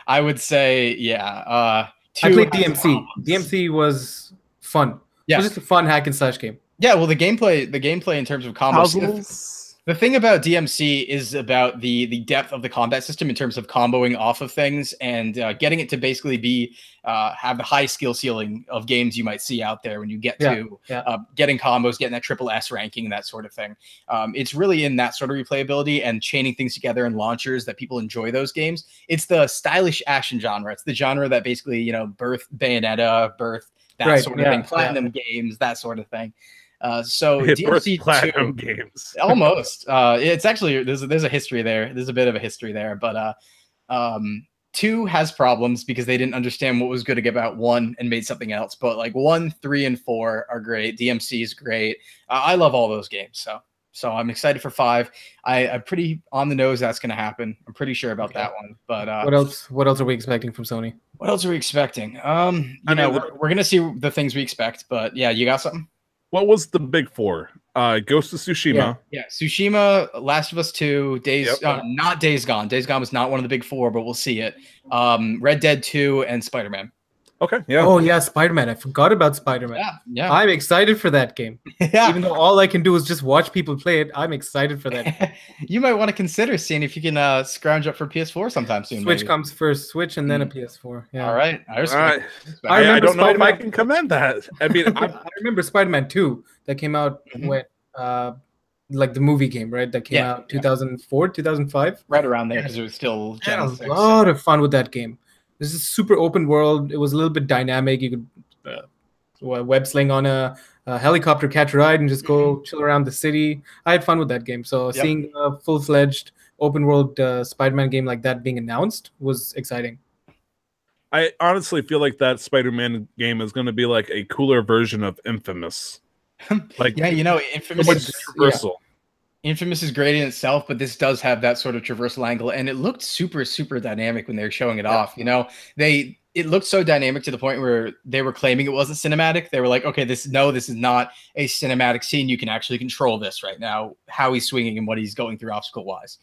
I would say, yeah. I 2 played has DMC. problems. DMC was fun. It was Yeah. just a fun hack and slash game. Yeah, well, the gameplay in terms of combos. Puzzles. The thing about DMC is about the depth of the combat system in terms of comboing off of things and getting it to basically be have the high skill ceiling of games you might see out there when you get to getting combos, getting that triple S ranking, and that sort of thing. It's really in that sort of replayability and chaining things together in launchers that people enjoy those games. It's the stylish action genre. It's the genre that basically, birthed Bayonetta, birthed that sort of thing, Platinum Games, that sort of thing. So DMC Platinum 2 games. almost. It's actually there's a history there. There's a bit of a history there, but 2 has problems because they didn't understand what was good about 1 and made something else. But like 1, 3, and 4 are great. DMC is great. I love all those games. So I'm excited for 5. I'm pretty on the nose that's going to happen. I'm pretty sure about that one. But what else? What else are we expecting from Sony? What else are we expecting? We're gonna see the things we expect. But yeah, you got something? What was the big 4? Ghost of Tsushima. Yeah. Tsushima, Last of Us 2, not Days Gone. Days Gone was not one of the big 4, but we'll see it. Red Dead 2 and Spider-Man. Okay. Yeah. Oh yeah, Spider-Man. I forgot about Spider-Man. Yeah. I'm excited for that game. Yeah. Even though all I can do is just watch people play it, I'm excited for that. You might want to consider seeing if you can scrounge up for PS4 sometime soon. Switch comes first, Switch and then a PS4. Yeah. All right. I don't know if I can commend that. I mean, I remember Spider-Man 2 that came out when like the movie game, right? That came out 2004, 2005. Right around there because it was still Gen 6. A lot of fun with that game. This is super open world. It was a little bit dynamic. You could web sling on a helicopter, catch a ride, and just go chill around the city. I had fun with that game. So seeing a full-fledged open world Spider-Man game like that being announced was exciting. I honestly feel like that Spider-Man game is going to be like a cooler version of Infamous. Like, Infamous is traversal. Infamous is great in itself, but this does have that sort of traversal angle, and it looked super, super dynamic when they were showing it off. It looked so dynamic to the point where they were claiming it wasn't cinematic. They were like, okay, this is not a cinematic scene. You can actually control this right now, how he's swinging and what he's going through obstacle-wise.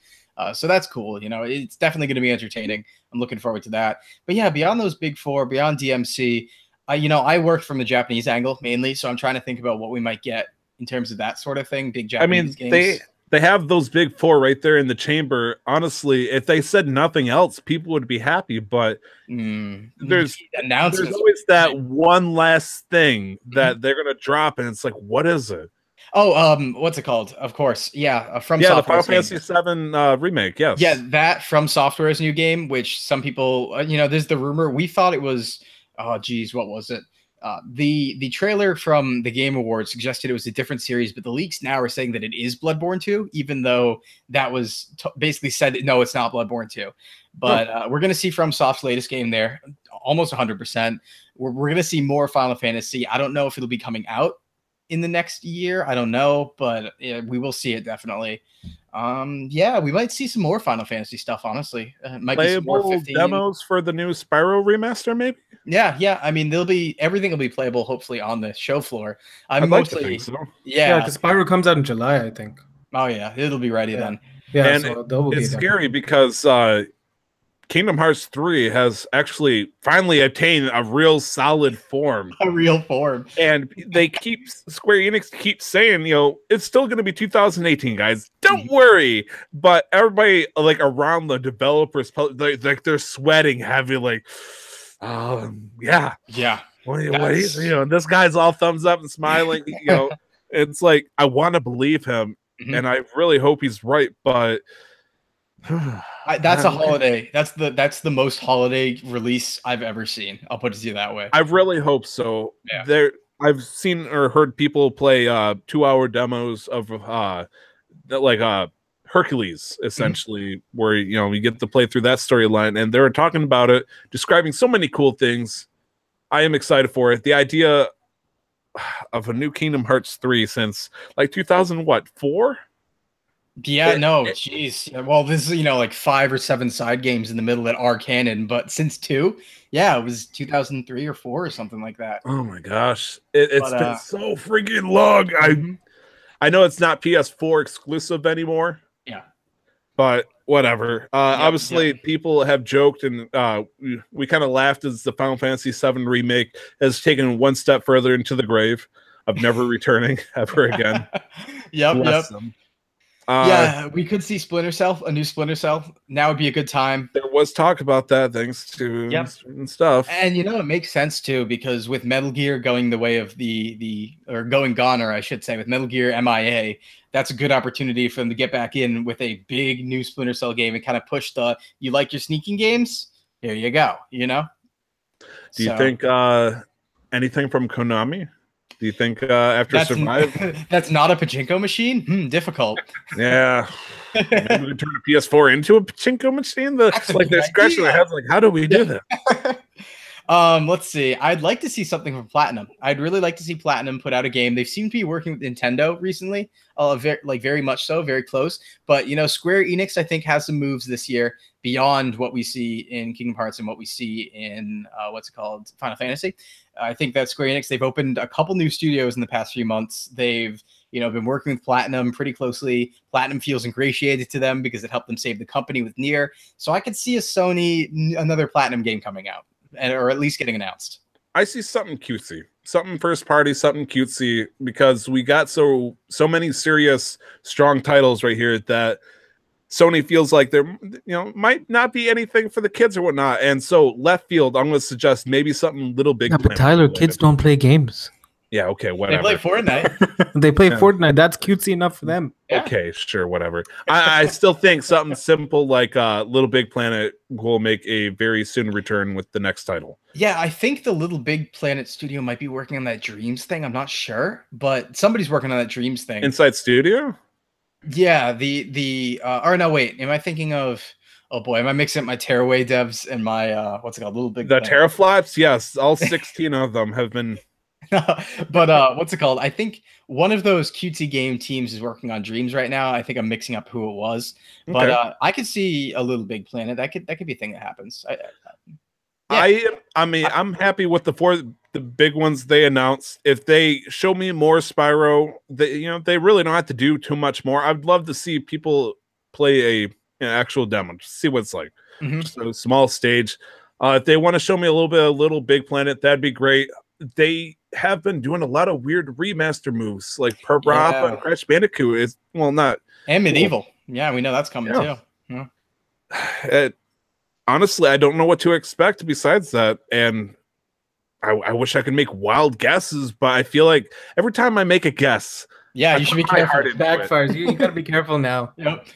So that's cool. It's definitely going to be entertaining. I'm looking forward to that. But yeah, beyond those big 4, beyond DMC, I work from the Japanese angle mainly, so I'm trying to think about what we might get in terms of that sort of thing. Big Japanese games. They have those big 4 right there in the chamber. Honestly, if they said nothing else, people would be happy. But there's always that one last thing that they're gonna drop, and it's like, what is it? Oh, what's it called? Of course, from the Final Fantasy VII remake. Yes, that From Software's new game, which some people, there's the rumor. We thought it was, oh geez, what was it? The trailer from the Game Awards suggested it was a different series, but the leaks now are saying that it is Bloodborne 2, even though that was basically said, no, it's not Bloodborne 2. But we're going to see FromSoft's latest game there, almost 100%. We're going to see more Final Fantasy. I don't know if it'll be coming out in the next year. I don't know, but we will see it definitely. We might see some more Final Fantasy stuff, honestly. Might be some more 15 demos for the new Spyro remaster, maybe? Yeah. I mean, everything will be playable, hopefully, on the show floor. I'd like to think so. Yeah, because Spyro comes out in July, I think. Oh, yeah. It'll be ready then. Yeah, and it's scary because Kingdom Hearts 3 has actually finally attained a real solid form. A real form. And Square Enix keeps saying, it's still going to be 2018, guys. Don't worry. But everybody around the developers, they're sweating heavy, yeah. What is, this guy's all thumbs up and smiling. It's like, I want to believe him, and I really hope he's right, but that's a holiday. That's the most holiday release I've ever seen. I'll put it to you that way. I really hope so. Yeah. I've seen or heard people play 2-hour demos of Hercules, essentially, where you get to play through that storyline, and they're talking about it, describing so many cool things. I am excited for it. The idea of a new Kingdom Hearts 3 since 2004. Yeah, no, jeez. Well, this is 5 or 7 side games in the middle that are canon, but since 2, it was 2003 or 4 or something like that. Oh my gosh, it's been so freaking long. I know it's not PS4 exclusive anymore, Yeah. but whatever. Obviously, yep. people have joked, and we kind of laughed as the Final Fantasy VII remake has taken one step further into the grave of never returning ever again. Bless them. Yeah, we could see Splinter Cell, a new Splinter Cell. Now would be a good time. There was talk about that, thanks to certain stuff. And it makes sense too, because with Metal Gear going the way of or going goner, I should say, with Metal Gear MIA, that's a good opportunity for them to get back in with a big new Splinter Cell game and kind of push you like your sneaking games? Here you go, Do you think anything from Konami? Do you think after Survive? That's not a pachinko machine? Difficult. Yeah. Maybe we can turn a PS4 into a pachinko machine? They're scratching their heads like, how do we do that? Let's see. I'd like to see something from Platinum. I'd really like to see Platinum put out a game. They seem to be working with Nintendo recently, very much so, very close. But Square Enix, I think, has some moves this year beyond what we see in Kingdom Hearts and what we see in Final Fantasy. I think that Square Enix, they've opened a couple new studios in the past few months. They've been working with Platinum pretty closely. Platinum feels ingratiated to them because it helped them save the company with Nier. So I could see another Platinum game coming out, or at least getting announced. I see something cutesy, something first party, something cutesy, because we got so many serious, strong titles right here that Sony feels like there, might not be anything for the kids or whatnot. And so left field, I'm going to suggest maybe something Little Big Planet. But Tyler, kids don't play games. Yeah, okay, whatever. They play Fortnite. They play Fortnite. That's cutesy enough for them. Yeah. Okay, sure, whatever. I still think something simple like Little Big Planet will make a very soon return with the next title. Yeah, I think the Little Big Planet studio might be working on that Dreams thing. I'm not sure, but somebody's working on that Dreams thing. Inside Studio? Yeah, or no, wait. Am I thinking of? Oh boy, am I mixing up my Tearaway devs and my Little Big Planet? Teraflops? Yes, all 16 of them have been. But what's it called? I think one of those cutesy game teams is working on Dreams right now. I think I'm mixing up who it was, but I could see a Little Big Planet. That could be a thing that happens. I'm happy with the big ones they announced. If they show me more Spyro, they really don't have to do too much more. I'd love to see people play a actual demo, just see what it's like. Just a small stage. If they want to show me a little bit of Little Big Planet, that'd be great. They have been doing a lot of weird remaster moves, like Parappa and Crash Bandicoot. Is not and Medieval. Yeah, we know that's coming too. Yeah. Honestly, I don't know what to expect besides that, and I wish I could make wild guesses, but I feel like every time I make a guess, you should be careful. It backfires. You got to be careful now. Yep.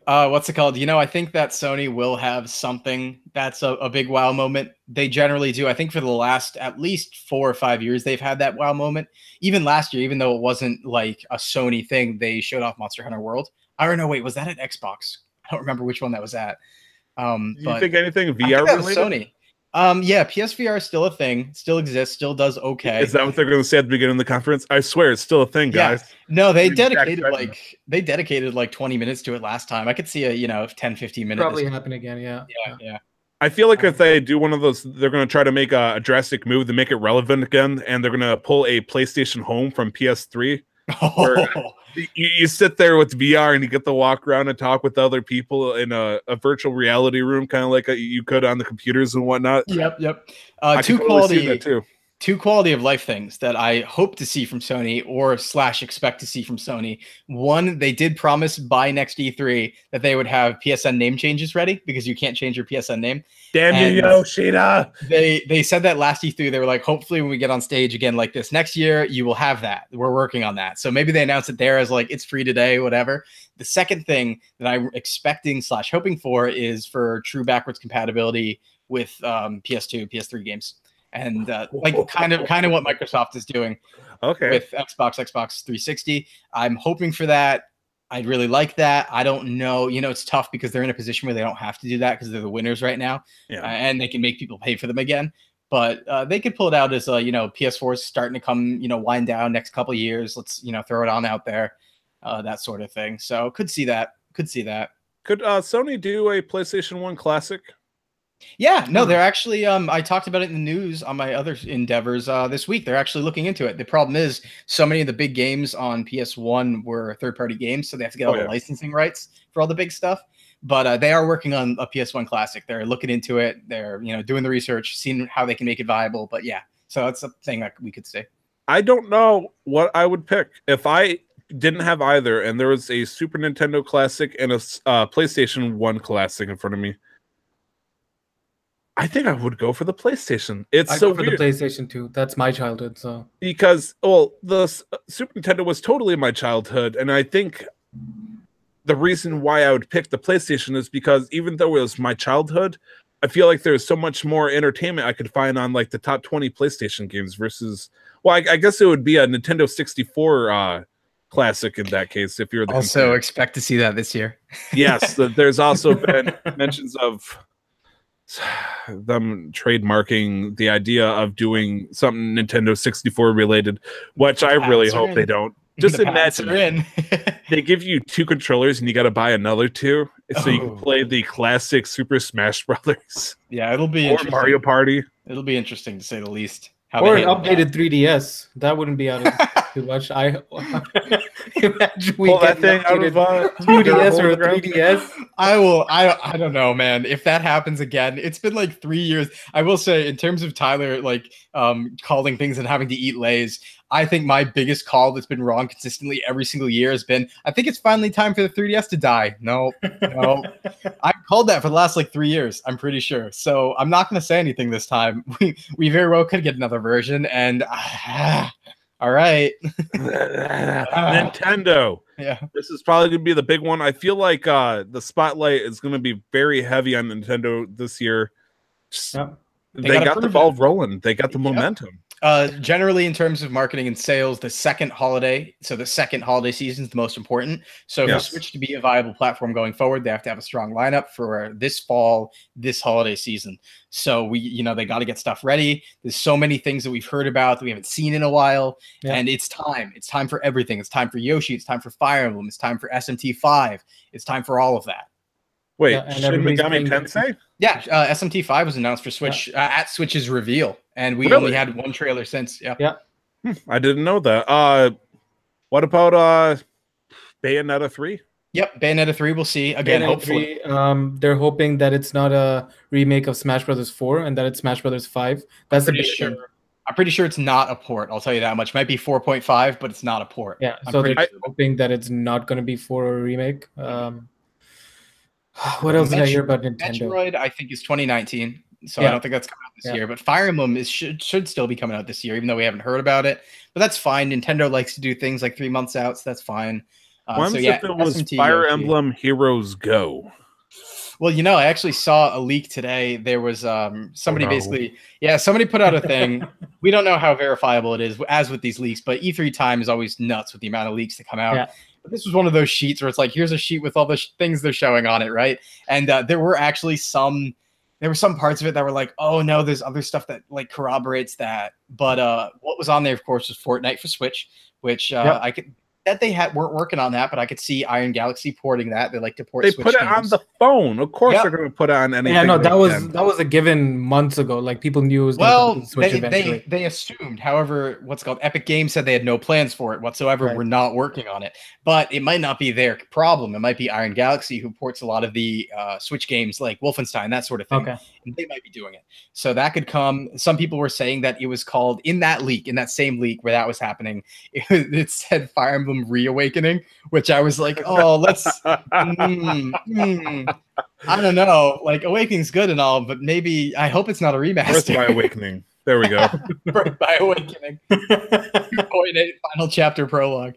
What's it called? I think that Sony will have something that's a big wow moment. They generally do. I think for the last at least 4 or 5 years, they've had that wow moment. Even last year, even though it wasn't like a Sony thing, they showed off Monster Hunter World. I don't know. Wait, was that at Xbox? I don't remember which one that was at. Do you think anything VR related? Sony. PSVR is still a thing, still exists, still does okay. Is that what they're going to say at the beginning of the conference? I swear it's still a thing, guys. No, they dedicated like 20 minutes to it last time. I could see a 10, 15 minutes. Probably happen again, yeah. I feel like if they do one of those, they're going to try to make a drastic move to make it relevant again, and they're going to pull a PlayStation Home from PS3. You sit there with VR and you get to walk around and talk with other people in a virtual reality room, kind of like you could on the computers and whatnot. Yep. Two quality of life things that I hope to see from Sony or / expect to see from Sony. One, they did promise by next E3 that they would have PSN name changes ready because you can't change your PSN name. Damn you, Yoshida. They said that last E3. They were like, hopefully when we get on stage again like this next year, you will have that. We're working on that. So maybe they announced it there as like, it's free today, whatever. The second thing that I'm expecting / hoping for is for true backwards compatibility with PS2, PS3 games. And kind of what Microsoft is doing with Xbox 360. I'm hoping for that. I'd really like that. I don't know. It's tough because they're in a position where they don't have to do that because they're the winners right now. And they can make people pay for them again. But they could pull it out as PS4 is starting to come, wind down next couple of years. Let's, throw it on out there, that sort of thing. So could see that. Could Sony do a PlayStation 1 Classic? Yeah, no, they're actually. I talked about it in the news on my other endeavors this week. They're actually looking into it. The problem is, so many of the big games on PS1 were third-party games, so they have to get all the licensing rights for all the big stuff. But they are working on a PS1 classic. They're looking into it. They're doing the research, seeing how they can make it viable. But yeah, so that's a thing that we could say. I don't know what I would pick if I didn't have either, and there was a Super Nintendo Classic and a PlayStation 1 Classic in front of me. I think I would go for the PlayStation. It's so go for weird. The PlayStation 2. That's my childhood. So because the Super Nintendo was totally my childhood, and I think the reason why I would pick the PlayStation is because even though it was my childhood, I feel like there's so much more entertainment I could find on like the top 20 PlayStation games versus. Well, I guess it would be a Nintendo 64 classic in that case. If you're also expect to see that this year. Yes, there's also been mentions of them trademarking the idea of doing something Nintendo 64 related, which I really hope they don't. Just imagine they give you 2 controllers and you got to buy another 2 so you can play the classic Super Smash Brothers. Yeah, it'll be interesting. Mario Party. It'll be interesting to say the least. Or an updated 3DS. That wouldn't be out of too much. I imagine we pull that thing out of 2DS or a 3DS. I don't know, man. If that happens again, it's been like 3 years. I will say, in terms of Tyler like calling things and having to eat Lays, I think my biggest call that's been wrong consistently every single year has been, I think it's finally time for the 3DS to die. No. I've called that for the last like 3 years, I'm pretty sure. So I'm not going to say anything this time. We very well could get another version. And all right. Nintendo. Yeah. This is probably going to be the big one. I feel like the spotlight is going to be very heavy on Nintendo this year. They got the ball rolling. They got the momentum. Generally, in terms of marketing and sales, the second holiday season is the most important. So for Switch to be a viable platform going forward, they have to have a strong lineup for this fall, this holiday season. So they got to get stuff ready. There's so many things that we've heard about that we haven't seen in a while, and it's time. It's time for everything. It's time for Yoshi. It's time for Fire Emblem. It's time for SMT5. It's time for all of that. Wait, Shin Megami Tensei? Yeah, SMT5 was announced for Switch at Switch's reveal, and we only had one trailer since. Yeah. I didn't know that. What about Bayonetta 3? Yep, Bayonetta 3. We'll see again. Hopefully, they're hoping that it's not a remake of Smash Brothers 4 and that it's Smash Brothers 5. That's the big thing. I'm pretty sure it's not a port. I'll tell you that much. It might be 4.5, but it's not a port. Yeah, so they're hoping that it's not going to be for a remake. What else did I hear about Nintendo? Metroid, I think, is 2019, so I don't think that's coming out this year. But Fire Emblem should still be coming out this year, even though we haven't heard about it. But that's fine. Nintendo likes to do things like 3 months out, so that's fine. If it was Fire Emblem Heroes Go? Well, I actually saw a leak today. There was somebody somebody put out a thing. We don't know how verifiable it is, as with these leaks, but E3 time is always nuts with the amount of leaks that come out. Yeah. But this was one of those sheets where it's like, here's a sheet with all the things they're showing on it, right? And there were actually some parts of it that were like, oh no, there's other stuff that like corroborates that. But what was on there, of course, was Fortnite for Switch, which I could. That they weren't working on that, but I could see Iron Galaxy porting that. They like to port. They Switch put it games on the phone. Of course, they're going to put it on anything. Yeah, no, that was a given months ago. Like people knew it was going to Switch eventually. They assumed. However, what's called Epic Games said they had no plans for it whatsoever. Right. We're not working on it, but it might not be their problem. It might be Iron Galaxy who ports a lot of the Switch games like Wolfenstein, that sort of thing. Okay. And they might be doing it. So that could come. Some people were saying that it was called in that same leak where that was happening. It said Fire Emblem Reawakening, which I was like, oh, let's. I don't know. Like Awakening's good and all, but maybe I hope it's not a remaster. Birth by Awakening. There we go. Birth by Awakening. 2.8 final chapter prologue.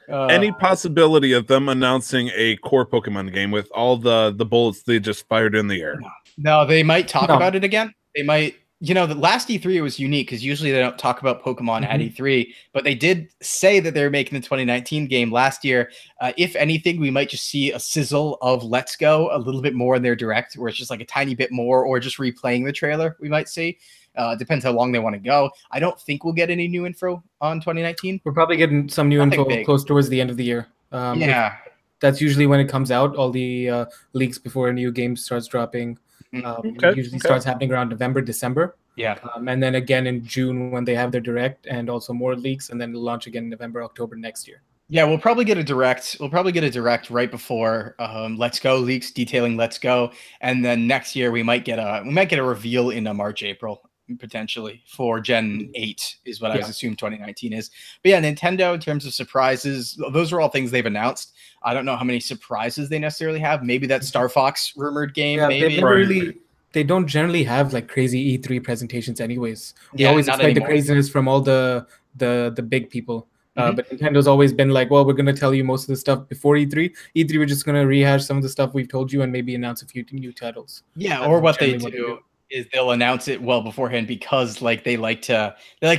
Any possibility of them announcing a core Pokemon game with all the bullets they just fired in the air? No, they might talk about it again. They might. The last E3 was unique because usually they don't talk about Pokemon at E3, but they did say that they were making the 2019 game last year. If anything, we might just see a sizzle of Let's Go a little bit more in their direct, where it's just like a tiny bit more, or just replaying the trailer. We might see. Depends how long they want to go. I don't think we'll get any new info on 2019. We're probably getting some new info close towards the end of the year. Yeah. That's usually when it comes out, all the leaks before a new game starts dropping. Okay. Usually starts happening around November, December. Yeah. And then again in June when they have their direct, and also more leaks, and then it'll launch again in November, October next year. Yeah, we'll probably get a direct. We'll probably get a direct right before Let's Go leaks detailing Let's Go, and then next year we might get a reveal in March, April potentially for Gen 8 is what I was assuming 2019 is. But yeah, Nintendo in terms of surprises, those are all things they've announced. I don't know how many surprises they necessarily have. Maybe that Star Fox rumored game. Yeah, maybe they don't generally have like crazy E3 presentations anyways. We Yeah, always not expect the anymore. craziness from all the big people. Mhm. But Nintendo's always been like, well, we're going to tell you most of the stuff before E3. E3, we're just going to rehash some of the stuff we've told you and maybe announce a few new titles. Yeah, That's or what they generally do is they'll announce it well beforehand because like they like to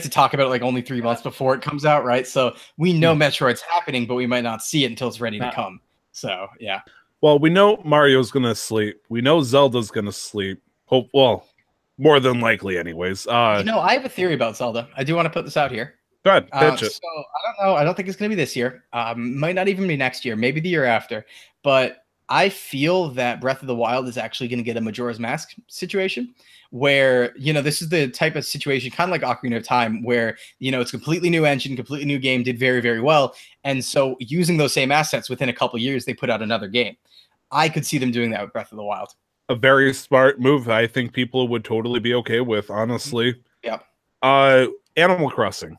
talk about it like only 3 months before it comes out, right? So we know Metroid's happening, but we might not see it until it's ready to come. So yeah. Well, we know Mario's gonna sleep. We know Zelda's gonna sleep. Well, more than likely, anyways. I have a theory about Zelda. I do want to put this out here. Go ahead, pitch it. So I don't know. I don't think it's going to be this year. Might not even be next year. Maybe the year after. But I feel that Breath of the Wild is actually going to get a Majora's Mask situation where, this is the type of situation, kind of like Ocarina of Time, where, it's a completely new engine, completely new game, did very, very well. And so using those same assets within a couple of years, they put out another game. I could see them doing that with Breath of the Wild. A very smart move. I think people would totally be okay with, honestly. Yep. Animal Crossing.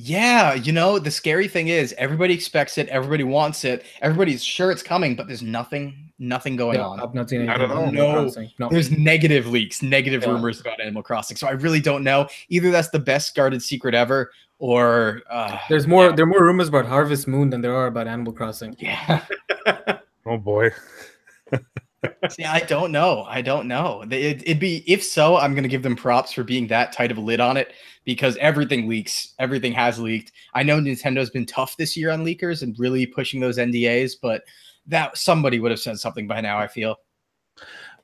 Yeah, the scary thing is everybody expects it, everybody wants it, everybody's sure it's coming, but there's nothing going on. I've not seen I don't anything. know. No. There's negative leaks, negative rumors about Animal Crossing. So I really don't know. Either that's the best guarded secret ever, or there are more rumors about Harvest Moon than there are about Animal Crossing. Yeah. Oh boy. See, I don't know. It'd be, if so, I'm going to give them props for being that tight of a lid on it because everything leaks. Everything has leaked. I know Nintendo's been tough this year on leakers and really pushing those NDAs, but that somebody would have said something by now, I feel.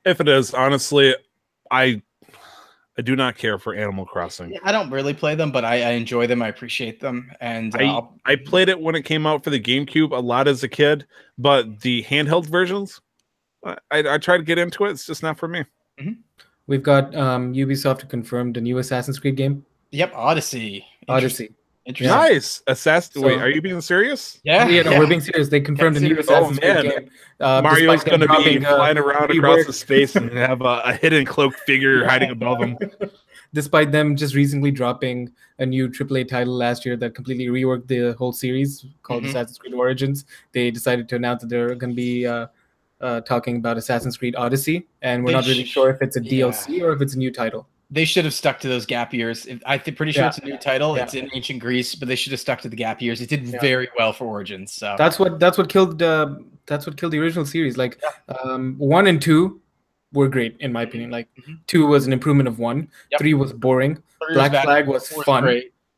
If it is, honestly, I do not care for Animal Crossing. Yeah, I don't really play them, but I enjoy them. I appreciate them. And I played it when it came out for the GameCube a lot as a kid, but the handheld versions, I try to get into it. It's just not for me. Mm-hmm. We've got Ubisoft confirmed a new Assassin's Creed game. Yep, Odyssey. Interesting. Nice. Wait, are you being serious? Yeah, we're being serious. They confirmed a new Assassin's Creed game. Mario's going to be flying around across the space and have a hidden cloaked figure hiding above him. Despite them just recently dropping a new AAA title last year that completely reworked the whole series called Assassin's Creed Origins, they decided to announce that they're going to be talking about Assassin's Creed Odyssey, and we're not really sure if it's a DLC or if it's a new title. They should have stuck to those gap years. I'm pretty sure it's a new title. It's in ancient Greece, but they should have stuck to the gap years. It did very well for Origins. So that's what killed the original series. Like 1 and 2 were great in my opinion. Like 2 was an improvement of 1. 3 was boring. Black Flag was fun.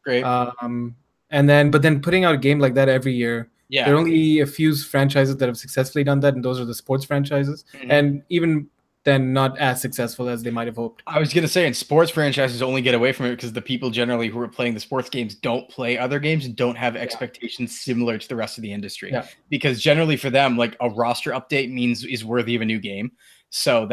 Great. And then putting out a game like that every year. Yeah. There are only a few franchises that have successfully done that, and those are the sports franchises. And even then, not as successful as they might have hoped. I was going to say, and sports franchises only get away from it because the people generally who are playing the sports games don't play other games and don't have expectations similar to the rest of the industry. Yeah. Because generally for them, like a roster update is worthy of a new game. So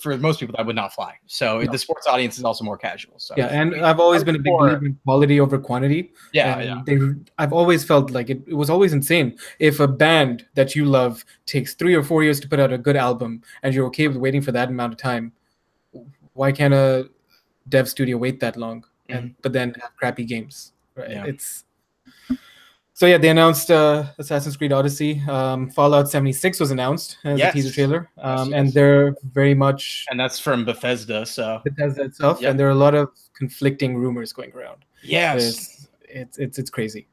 for most people that would not fly. So the sports audience is also more casual. So and I've always been a big believer in quality over quantity. I've always felt like it was always insane if a band that you love takes 3 or 4 years to put out a good album and you're okay with waiting for that amount of time. Why can't a dev studio wait that long but then have crappy games? Right? Yeah. So they announced Assassin's Creed Odyssey. Fallout 76 was announced as a teaser trailer, and they're very much. And that's from Bethesda, so Bethesda itself, and there are a lot of conflicting rumors going around. Yes, it's crazy.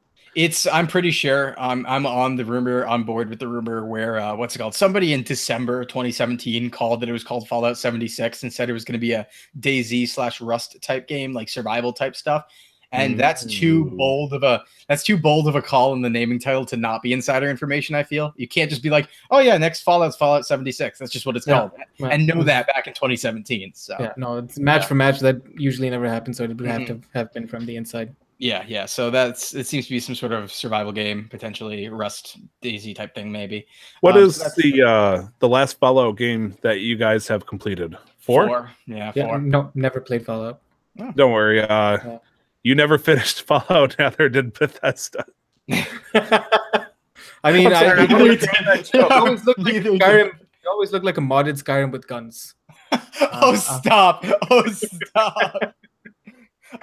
I'm pretty sure I'm on board with the rumor where what's it called? Somebody in December 2017 called that it was called Fallout 76 and said it was going to be a DayZ/Rust type game, like survival type stuff. And that's too bold of a call in the naming title to not be insider information. I feel you can't just be like, oh yeah, next Fallout's Fallout 76. That's just what it's called, and know that back in 2017. So no, it's match for match. That usually never happens. So it would have to have been from the inside. Yeah. So it seems to be some sort of survival game, potentially Rust Daisy type thing, maybe. What So is that's the last Fallout game that you guys have completed? 4? 4. Yeah, Yeah, 4. no, never played Fallout. Oh. Don't worry. Yeah. You never finished Fallout, neither did Bethesda. I mean, I'm sorry, it always looked like Neither did. Skyrim. It always looked like a modded Skyrim with guns. Oh, stop. Oh, stop.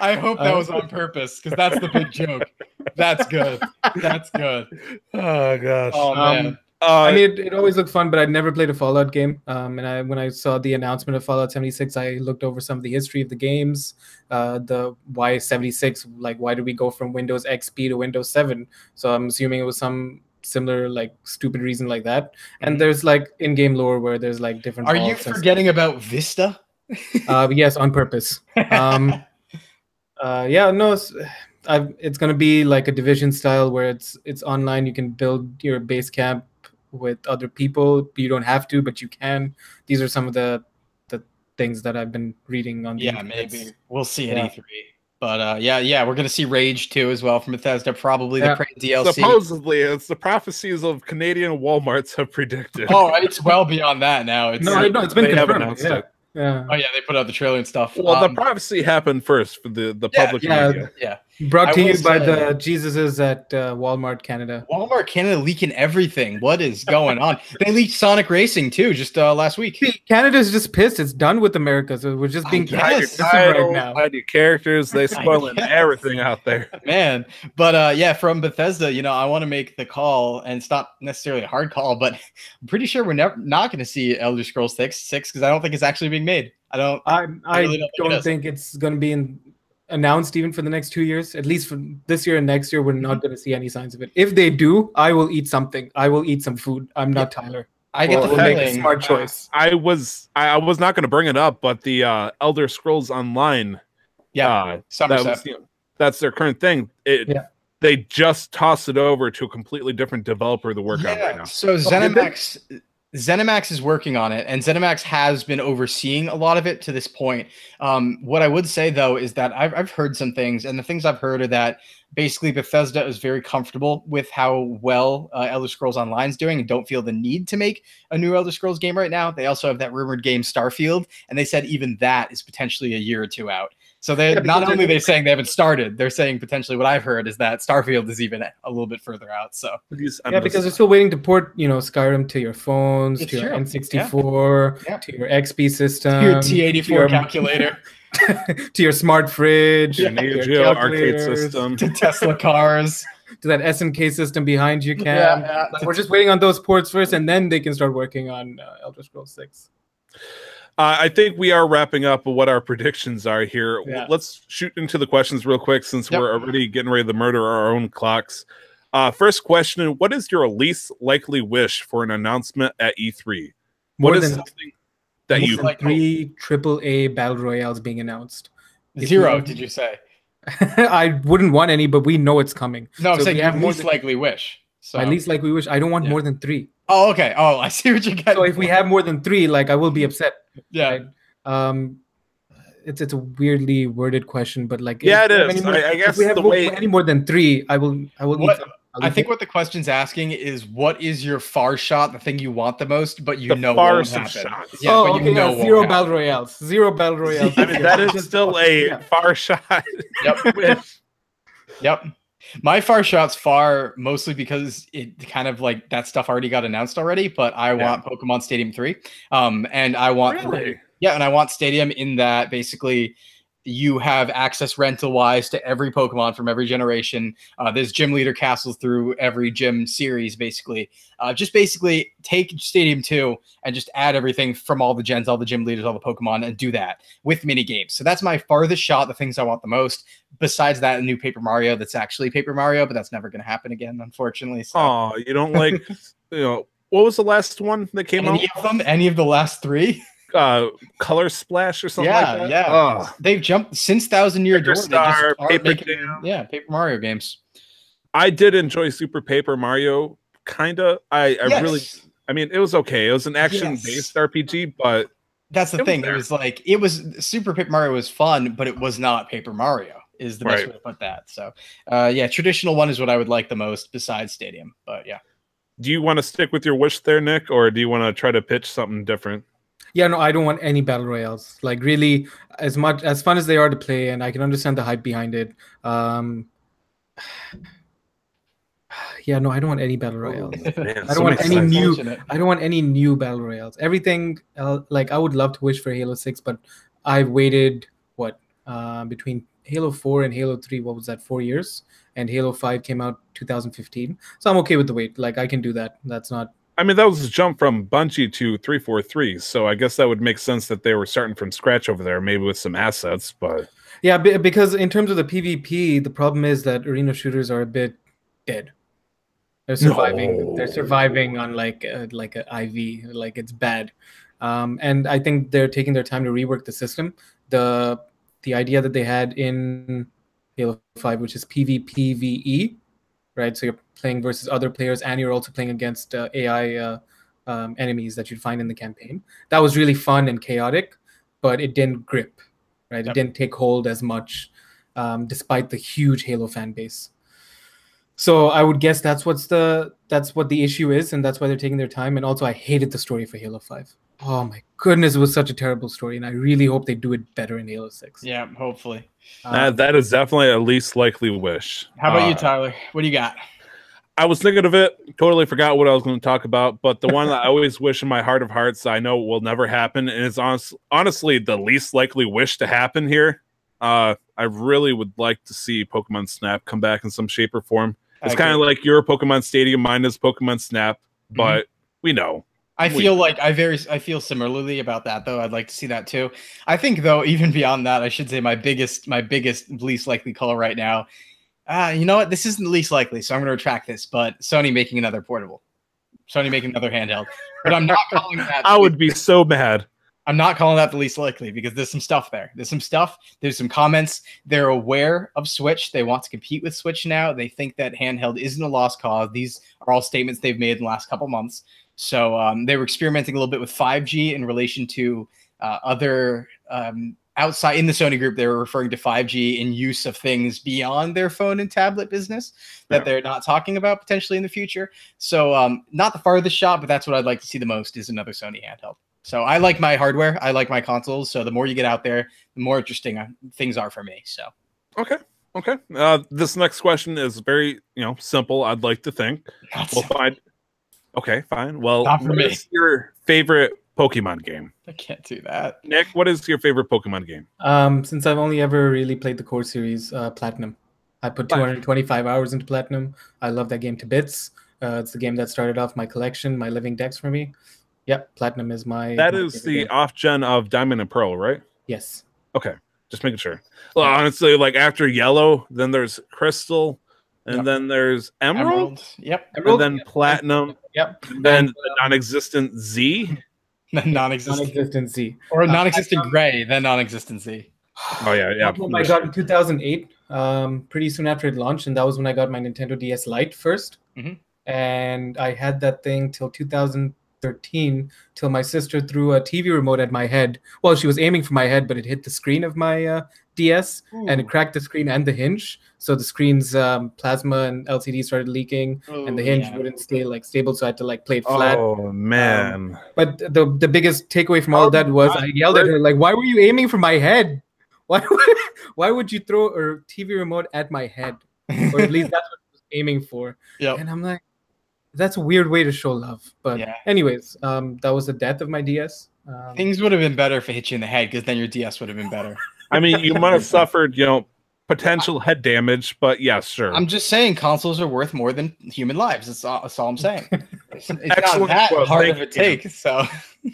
I hope that was on purpose, because that's the big joke. That's good. That's good. Oh gosh. Oh man. I mean, it always looked fun, but I'd never played a Fallout game. And when I saw the announcement of Fallout 76, I looked over some of the history of the games. The why 76, like why did we go from Windows XP to Windows 7? So I'm assuming it was some similar like stupid reason like that. And there's like in-game lore where there's like different. Are you forgetting about Vista? Yes, on purpose. Yeah, no, it's gonna be like a Division style where it's online. You can build your base camp with other people. You don't have to, but you can. These are some of the things that I've been reading on the Yeah, internets. maybe we'll see at E3. But yeah, we're gonna see Rage 2 as well from Bethesda, probably the Prey DLC. Supposedly, it's the prophecies of Canadian WalMarts have predicted. Oh, it's well beyond that now. It's It's been haven't confirmed. announced Yeah. it. Yeah. Oh yeah, they put out the trailer and stuff. Well, the prophecy happened first for the public media. Yeah. Brought to I you will by say- the Jesuses at Walmart Canada. Walmart Canada leaking everything. What is going on? They leaked Sonic Racing too, just last week. See, Canada's just pissed. It's done with America, so we're just being guess. right now. Hide your characters, they spoiling guess. everything out there. Man, but yeah, from Bethesda, I want to make the call, and it's not necessarily a hard call, but I'm pretty sure we're not going to see Elder Scrolls 6 because I don't think it's actually being made. I really don't think it's going to be announced even for the next 2 years. At least for this year and next year, we're not going to see any signs of it. If they do, I will eat something. I will eat some food. I'm not Tyler. I get the We'll make a feeling smart choice. I was not going to bring it up, but the Elder Scrolls Online, Somerset. that's their current thing. They just tossed it over to a completely different developer to work on right now. So ZeniMax is working on it, and ZeniMax has been overseeing a lot of it to this point. What I would say, though, is that I've heard some things, and the things I've heard are that basically Bethesda is very comfortable with how well Elder Scrolls Online is doing and don't feel the need to make a new Elder Scrolls game right now. They also have that rumored game Starfield, and they said even that is potentially a year or two out. So they're saying they haven't started, they're saying potentially what I've heard is that Starfield is even a little bit further out. So yeah, because they're still waiting to port, Skyrim to your phones, to your N64, to your XP system, to your T84 calculator, to your smart fridge, your Neo Geo arcade system, to Tesla cars, to that SNK system behind you, Cam. We're just waiting on those ports first, and then they can start working on Elder Scrolls 6. I think we are wrapping up what our predictions are here. Yeah. Let's shoot into the questions real quick since we're already getting ready to murder our own clocks. First question, what is your least likely wish for an announcement at E3? What is something that you like 3 AAA battle royales being announced? 0, did you say? I wouldn't want any, but we know it's coming. No, I'm saying your least likely wish. So. My least likely wish, I don't want more than 3. Oh, okay. Oh, I see what you're getting. So if we have more than 3, like I will be upset. Yeah. Right? It's a weirdly worded question, but like it is. I guess if we have any more than 3, I will. I think what the question's asking is, what is your far shot, the thing you want the most, but you know won't happen? Shots. Yeah, but you know 0 battle royales. 0 battle royales. I mean, that is still a far shot. Yep. Yep. My far shot's far mostly because it kind of like that stuff already got announced already, but I want Pokemon Stadium 3. And I want and I want Stadium in that basically you have access rental wise to every Pokemon from every generation. There's gym leader castles through every gym series, basically. Just basically take Stadium 2 and just add everything from all the gens, all the gym leaders, all the Pokemon, and do that with mini games. So that's my farthest shot, the things I want the most. Besides that, a new Paper Mario that's actually Paper Mario, but that's never going to happen again, unfortunately. So. Oh, you don't like, what was the last one that came out? Any of the last 3? Color Splash or something like that? Yeah. Oh. They've jumped since Thousand Year Door. Star, Paper Paper Mario games. I did enjoy Super Paper Mario, kinda. I mean, it was okay. It was an action-based RPG, but that's the thing. It was Super Paper Mario was fun, but it was not Paper Mario. is the best way to put that. So, yeah, traditional one is what I would like the most besides Stadium. But yeah. Do you want to stick with your wish there, Nick, or do you want to try to pitch something different? Yeah, no, I don't want any battle royales. Like, really, as fun as they are to play, and I can understand the hype behind it. Yeah, no, I don't want any battle royales. Man, I don't want any new. I don't want any new battle royales. Everything, like, I would love to wish for Halo 6, but I've waited between Halo 4 and Halo 3. What was that? 4 years, and Halo 5 came out 2015. So I'm okay with the wait. Like, I can do that. That's not. I mean, that was a jump from Bungie to 343, so I guess that would make sense that they were starting from scratch over there, maybe with some assets, but... Yeah, because in terms of the PvP, the problem is that arena shooters are a bit dead. They're surviving. No. They're surviving on like a IV. Like, it's bad. And I think they're taking their time to rework the system. The idea that they had in Halo 5, which is PvPvE, right? So you're playing versus other players, and you're also playing against AI enemies that you'd find in the campaign. That was really fun and chaotic, but it didn't grip, right? Yep. It didn't take hold as much, despite the huge Halo fan base. So I would guess that's what the issue is, and that's why they're taking their time. And also, I hated the story for Halo 5. Oh my goodness, it was such a terrible story, and I really hope they do it better in Halo 6. Yeah, hopefully. That is definitely a least likely wish. How about you, Tyler? What do you got? I was thinking of it, totally forgot what I was going to talk about, but the one that I always wish in my heart of hearts I know will never happen, and it's honestly the least likely wish to happen here. I really would like to see Pokemon Snap come back in some shape or form. It's kind of like your Pokemon Stadium, mine is Pokemon Snap, but we know. I feel similarly about that, though. I'd like to see that too. I think, though, even beyond that, I should say my biggest least likely call right now. You know what? This isn't the least likely, so I'm going to retract this. But Sony making another portable, Sony making another handheld. But I'm not calling that. I would be so mad. I'm not calling that the least likely because there's some stuff there. There's some stuff. There's some comments. They're aware of Switch. They want to compete with Switch now. They think that handheld isn't a lost cause. These are all statements they've made in the last couple months. So they were experimenting a little bit with 5G in relation to other outside in the Sony group. They were referring to 5G in use of things beyond their phone and tablet business that they're not talking about potentially in the future. So not the farthest shot, but that's what I'd like to see the most is another Sony handheld. So I like my hardware. I like my consoles. So the more you get out there, the more interesting things are for me. So okay. This next question is very simple. I'd like to think we'll find. Okay, fine. Well, what is your favorite Pokemon game? I can't do that. Nick, what is your favorite Pokemon game? Since I've only ever really played the core series, Platinum. I put 225 hours into Platinum. I love that game to bits. It's the game that started off my collection, my living decks for me. Yep, Platinum is my... That is the off-gen of Diamond and Pearl, right? Yes. Okay, just making sure. Well, honestly, like after Yellow, then there's Crystal, and then there's Emerald. Yep. And then Platinum. Yep. And then the non-existent Z. Non-existent Z. Or non-existent Gray, then non-existent Z. Oh, yeah. I got in 2008, pretty soon after it launched, and that was when I got my Nintendo DS Lite first. And I had that thing till 2013, till my sister threw a TV remote at my head. Well, she was aiming for my head, but it hit the screen of my DS, and it cracked the screen and the hinge. So the screen's plasma and LCD started leaking, and the hinge wouldn't stay stable, so I had to play it flat. Oh man! But the biggest takeaway from all of that was I yelled at her why were you aiming for my head? Why would you throw a TV remote at my head? Or at least that's what I was aiming for. And I'm like, that's a weird way to show love. But anyways, that was the death of my DS. Things would have been better if it hit you in the head, because then your DS would have been better. I mean, you might have suffered, potential head damage, but yeah, sure. I'm just saying consoles are worth more than human lives. That's all I'm saying. It's not that hard of a take. So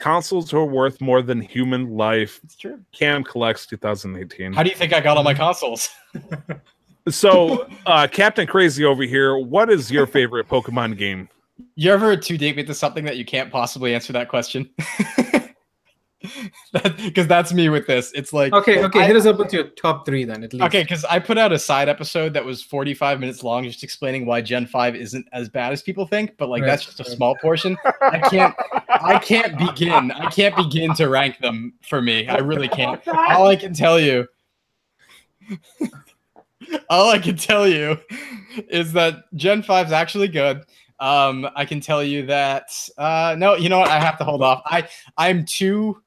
consoles are worth more than human life. It's true. Cam collects 2018. How do you think I got all my consoles? So, Captain Crazy over here, what is your favorite Pokemon game? You ever date me to something that you can't possibly answer that question? Because that's me with this. It's like, okay, hit us up with your top 3 then, at least. Okay, because I put out a side episode that was 45 minutes long, just explaining why Gen 5 isn't as bad as people think, but that's just a small portion. I can't begin to rank them for me. I really can't. All I can tell you. All I can tell you is that Gen 5 is actually good. I can tell you that no, you know what? I have to hold off. I'm too.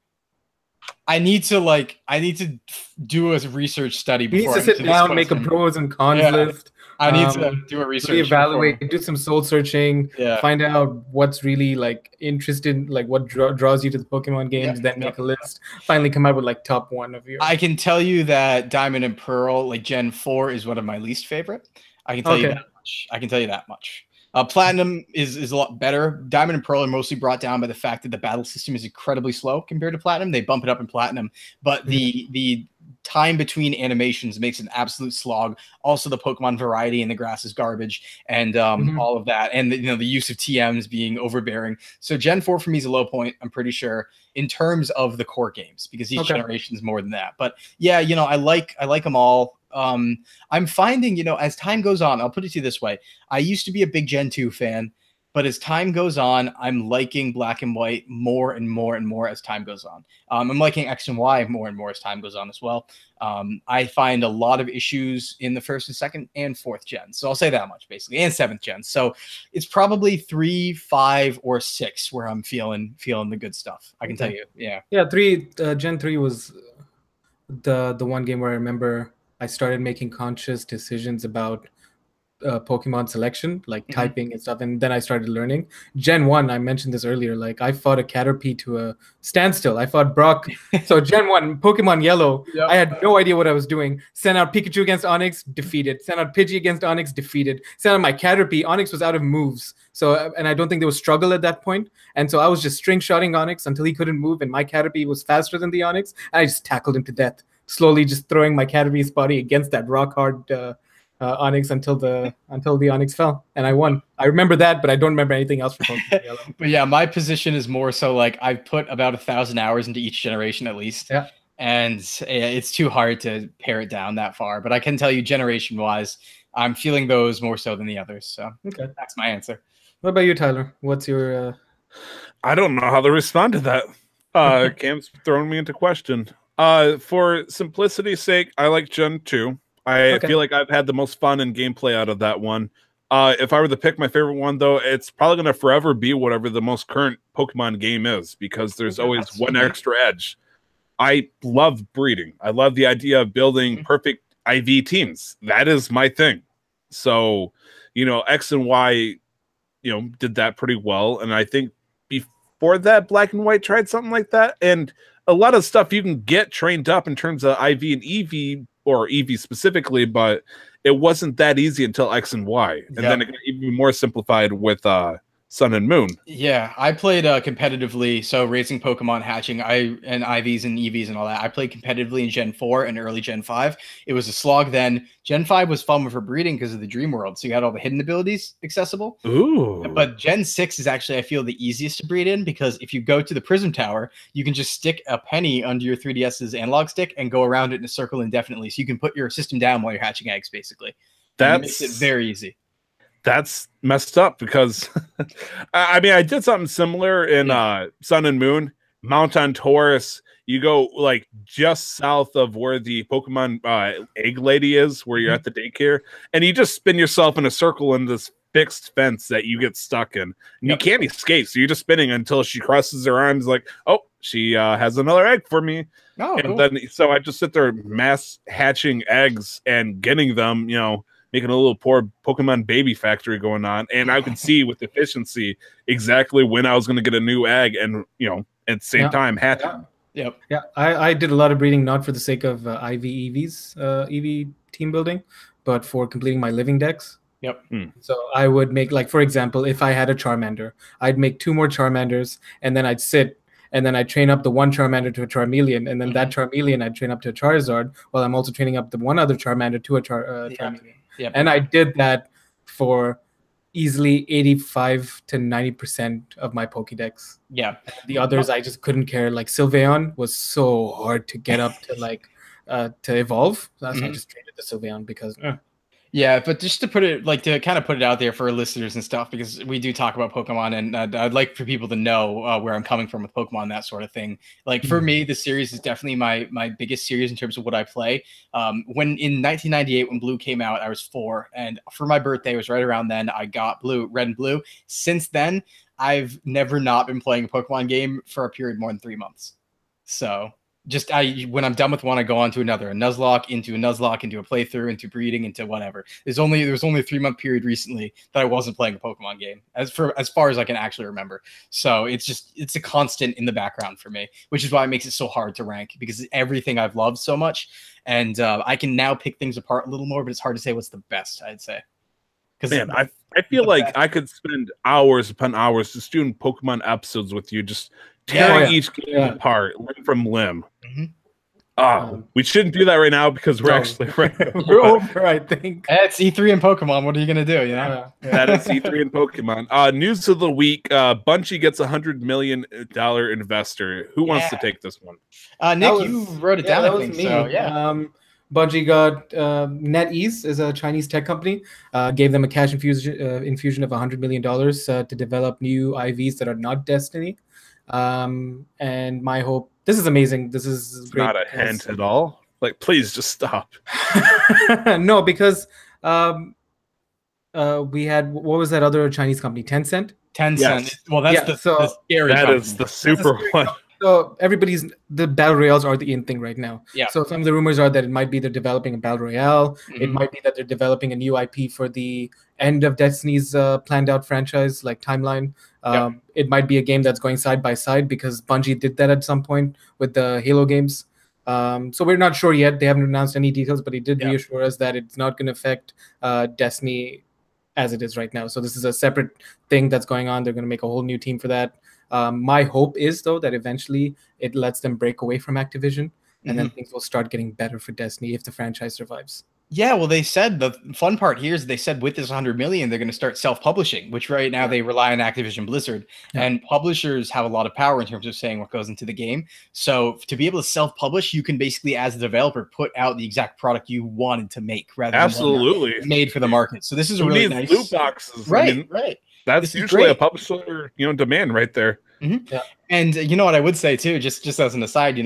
I need to do a research study He needs before to I answer sit this down, make a question. pros and cons Yeah, list. I need to do a research before. Reevaluate, do some soul searching, Yeah. find out what's really like interested, like what draws you to the Pokemon games, then make a list. Finally, come out with like top one of your. I can tell you that Diamond and Pearl, like Gen 4, is one of my least favorite. I can tell you that much. I can tell you that much. Platinum is a lot better. Diamond and Pearl are mostly brought down by the fact that the battle system is incredibly slow compared to Platinum. They bump it up in Platinum, but the time between animations makes an absolute slog. Also, the Pokemon variety in the grass is garbage, and all of that, and the use of TMs being overbearing. So Gen 4 for me is a low point, I'm pretty sure, in terms of the core games, because each generation is more than that. But yeah, I like them all. I'm finding, as time goes on, I'll put it to you this way. I used to be a big Gen 2 fan, but as time goes on, I'm liking Black and White more and more and more as time goes on. I'm liking X and Y more and more as time goes on as well. I find a lot of issues in the first and second and fourth gen. So I'll say that much, basically, and seventh gen. So it's probably 3, 5, or 6 where I'm feeling the good stuff. I can tell you. Yeah. Yeah, Gen 3 was the one game where I remember I started making conscious decisions about Pokemon selection, like typing and stuff, and then I started learning. Gen 1, I mentioned this earlier, like I fought a Caterpie to a standstill. I fought Brock. So Gen 1, Pokemon Yellow, I had no idea what I was doing. Sent out Pikachu against Onix, defeated. Sent out Pidgey against Onix, defeated. Sent out my Caterpie, Onix was out of moves. So, and I don't think there was struggle at that point. And so I was just string shotting Onix until he couldn't move, and my Caterpie was faster than the Onix, and I just tackled him to death, slowly just throwing my Caterpie's body against that rock hard Onix until the Onix fell, and I won. I remember that, but I don't remember anything else from Pokemon Yellow. But yeah, my position is more so like I've put about 1,000 hours into each generation at least. Yeah. And it's too hard to pare it down that far. But I can tell you, generation wise, I'm feeling those more so than the others. So that's my answer. What about you, Tyler? What's your? I don't know how to respond to that. Cam's throwing me into question. For simplicity's sake, I like Gen 2. I feel like I've had the most fun and gameplay out of that one. If I were to pick my favorite one, though, it's probably going to forever be whatever the most current Pokemon game is, because there's always one extra edge. I love breeding. I love the idea of building perfect IV teams. That is my thing. So, X and Y, did that pretty well. And I think before that, Black and White tried something like that. And a lot of stuff you can get trained up in terms of IV and EV, or EV specifically, but it wasn't that easy until X and Y. And then it got even more simplified with Sun and Moon. Yeah, I played competitively, so racing Pokemon, hatching, and IVs and EVs and all that. I played competitively in Gen 4 and early Gen 5. It was a slog then. Gen 5 was fun for breeding because of the Dream World, so you had all the hidden abilities accessible. Ooh. But Gen 6 is actually, I feel, the easiest to breed in, because if you go to the Prism Tower, you can just stick a penny under your 3DS's analog stick and go around it in a circle indefinitely, so you can put your system down while you're hatching eggs, basically. That makes it very easy. That's messed up, because I mean, I did something similar in Sun and Moon. Mount on Taurus, you go like just south of where the Pokemon egg lady is, where you're at the daycare, and you just spin yourself in a circle in this fixed fence that you get stuck in. And you can't escape, so you're just spinning until she crosses her arms like, oh, she has another egg for me. Oh, and cool. Then so I just sit there mass hatching eggs and getting them, making a little poor Pokemon baby factory going on. And I could see with efficiency exactly when I was going to get a new egg and, at the same time hatching. Yeah, I did a lot of breeding, not for the sake of IV EVs, EV team building, but for completing my living decks. So I would make, like, for example, if I had a Charmander, I'd make 2 more Charmanders, and then I'd sit, and then I'd train up the one Charmander to a Charmeleon, and then that Charmeleon I'd train up to a Charizard, while I'm also training up the one other Charmander to a Charmeleon. And I did that for easily 85 to 90% of my Pokédex. The others I just couldn't care. Like Sylveon was so hard to get up to, like to evolve. So that's why I just traded the Sylveon, because Yeah, but just to put it to kind of put it out there for our listeners and stuff, because we do talk about Pokemon, and I'd like for people to know where I'm coming from with Pokemon, that sort of thing. Like for me, the series is definitely my biggest series in terms of what I play. When in 1998, when Blue came out, I was 4, and for my birthday, it was right around then. I got Red and Blue. Since then, I've never not been playing a Pokemon game for a period more than 3 months. So. Just when I'm done with one, I go on to another, a Nuzlocke, into a playthrough, into breeding, into whatever. There was only a 3-month period recently that I wasn't playing a Pokemon game, as far as I can actually remember. So it's a constant in the background for me, which is why it makes it so hard to rank, because everything I've loved so much, and I can now pick things apart a little more, but it's hard to say what's the best, I'd say. Man, I feel like I could spend hours upon hours just doing Pokemon episodes with you, just tearing each game apart, limb from limb. We shouldn't do that right now because we're actually we're over, I think. It's E3 and Pokemon. What are you gonna do? You know, that is E3 and Pokemon. News of the week: Bungie gets $100 million investor. Who wants to take this one? Nick, you wrote it down. That was me. So. Yeah. Bungie got NetEase, is a Chinese tech company, gave them a cash infusion of $100 million to develop new IVs that are not Destiny. And my hope, this is amazing. This is great. Not a hint at all. Like, please just stop. No, because we had, what was that other Chinese company? Tencent? Tencent. Yes. Well, that's the scary That company. is the super one. So the battle royales are the in thing right now. Yeah. So some of the rumors are that it might be they're developing a battle royale. It might be that they're developing a new IP for the end of Destiny's planned out franchise, like timeline. It might be a game that's going side by side, because Bungie did that at some point with the Halo games. So we're not sure yet. They haven't announced any details, but he did reassure us that it's not going to affect Destiny as it is right now. So this is a separate thing that's going on. They're going to make a whole new team for that. My hope is, though, that eventually it lets them break away from Activision, and then things will start getting better for Destiny if the franchise survives. Yeah, well, they said the fun part here is they said with this 100 million, they're going to start self-publishing, which right now they rely on Activision Blizzard, and publishers have a lot of power in terms of saying what goes into the game. So to be able to self-publish, you can basically, as a developer, put out the exact product you wanted to make, rather than made for the market. So this is a really nice loot boxes, right? That's usually a publisher, demand right there. Yeah. And you know what I would say too, just as an aside,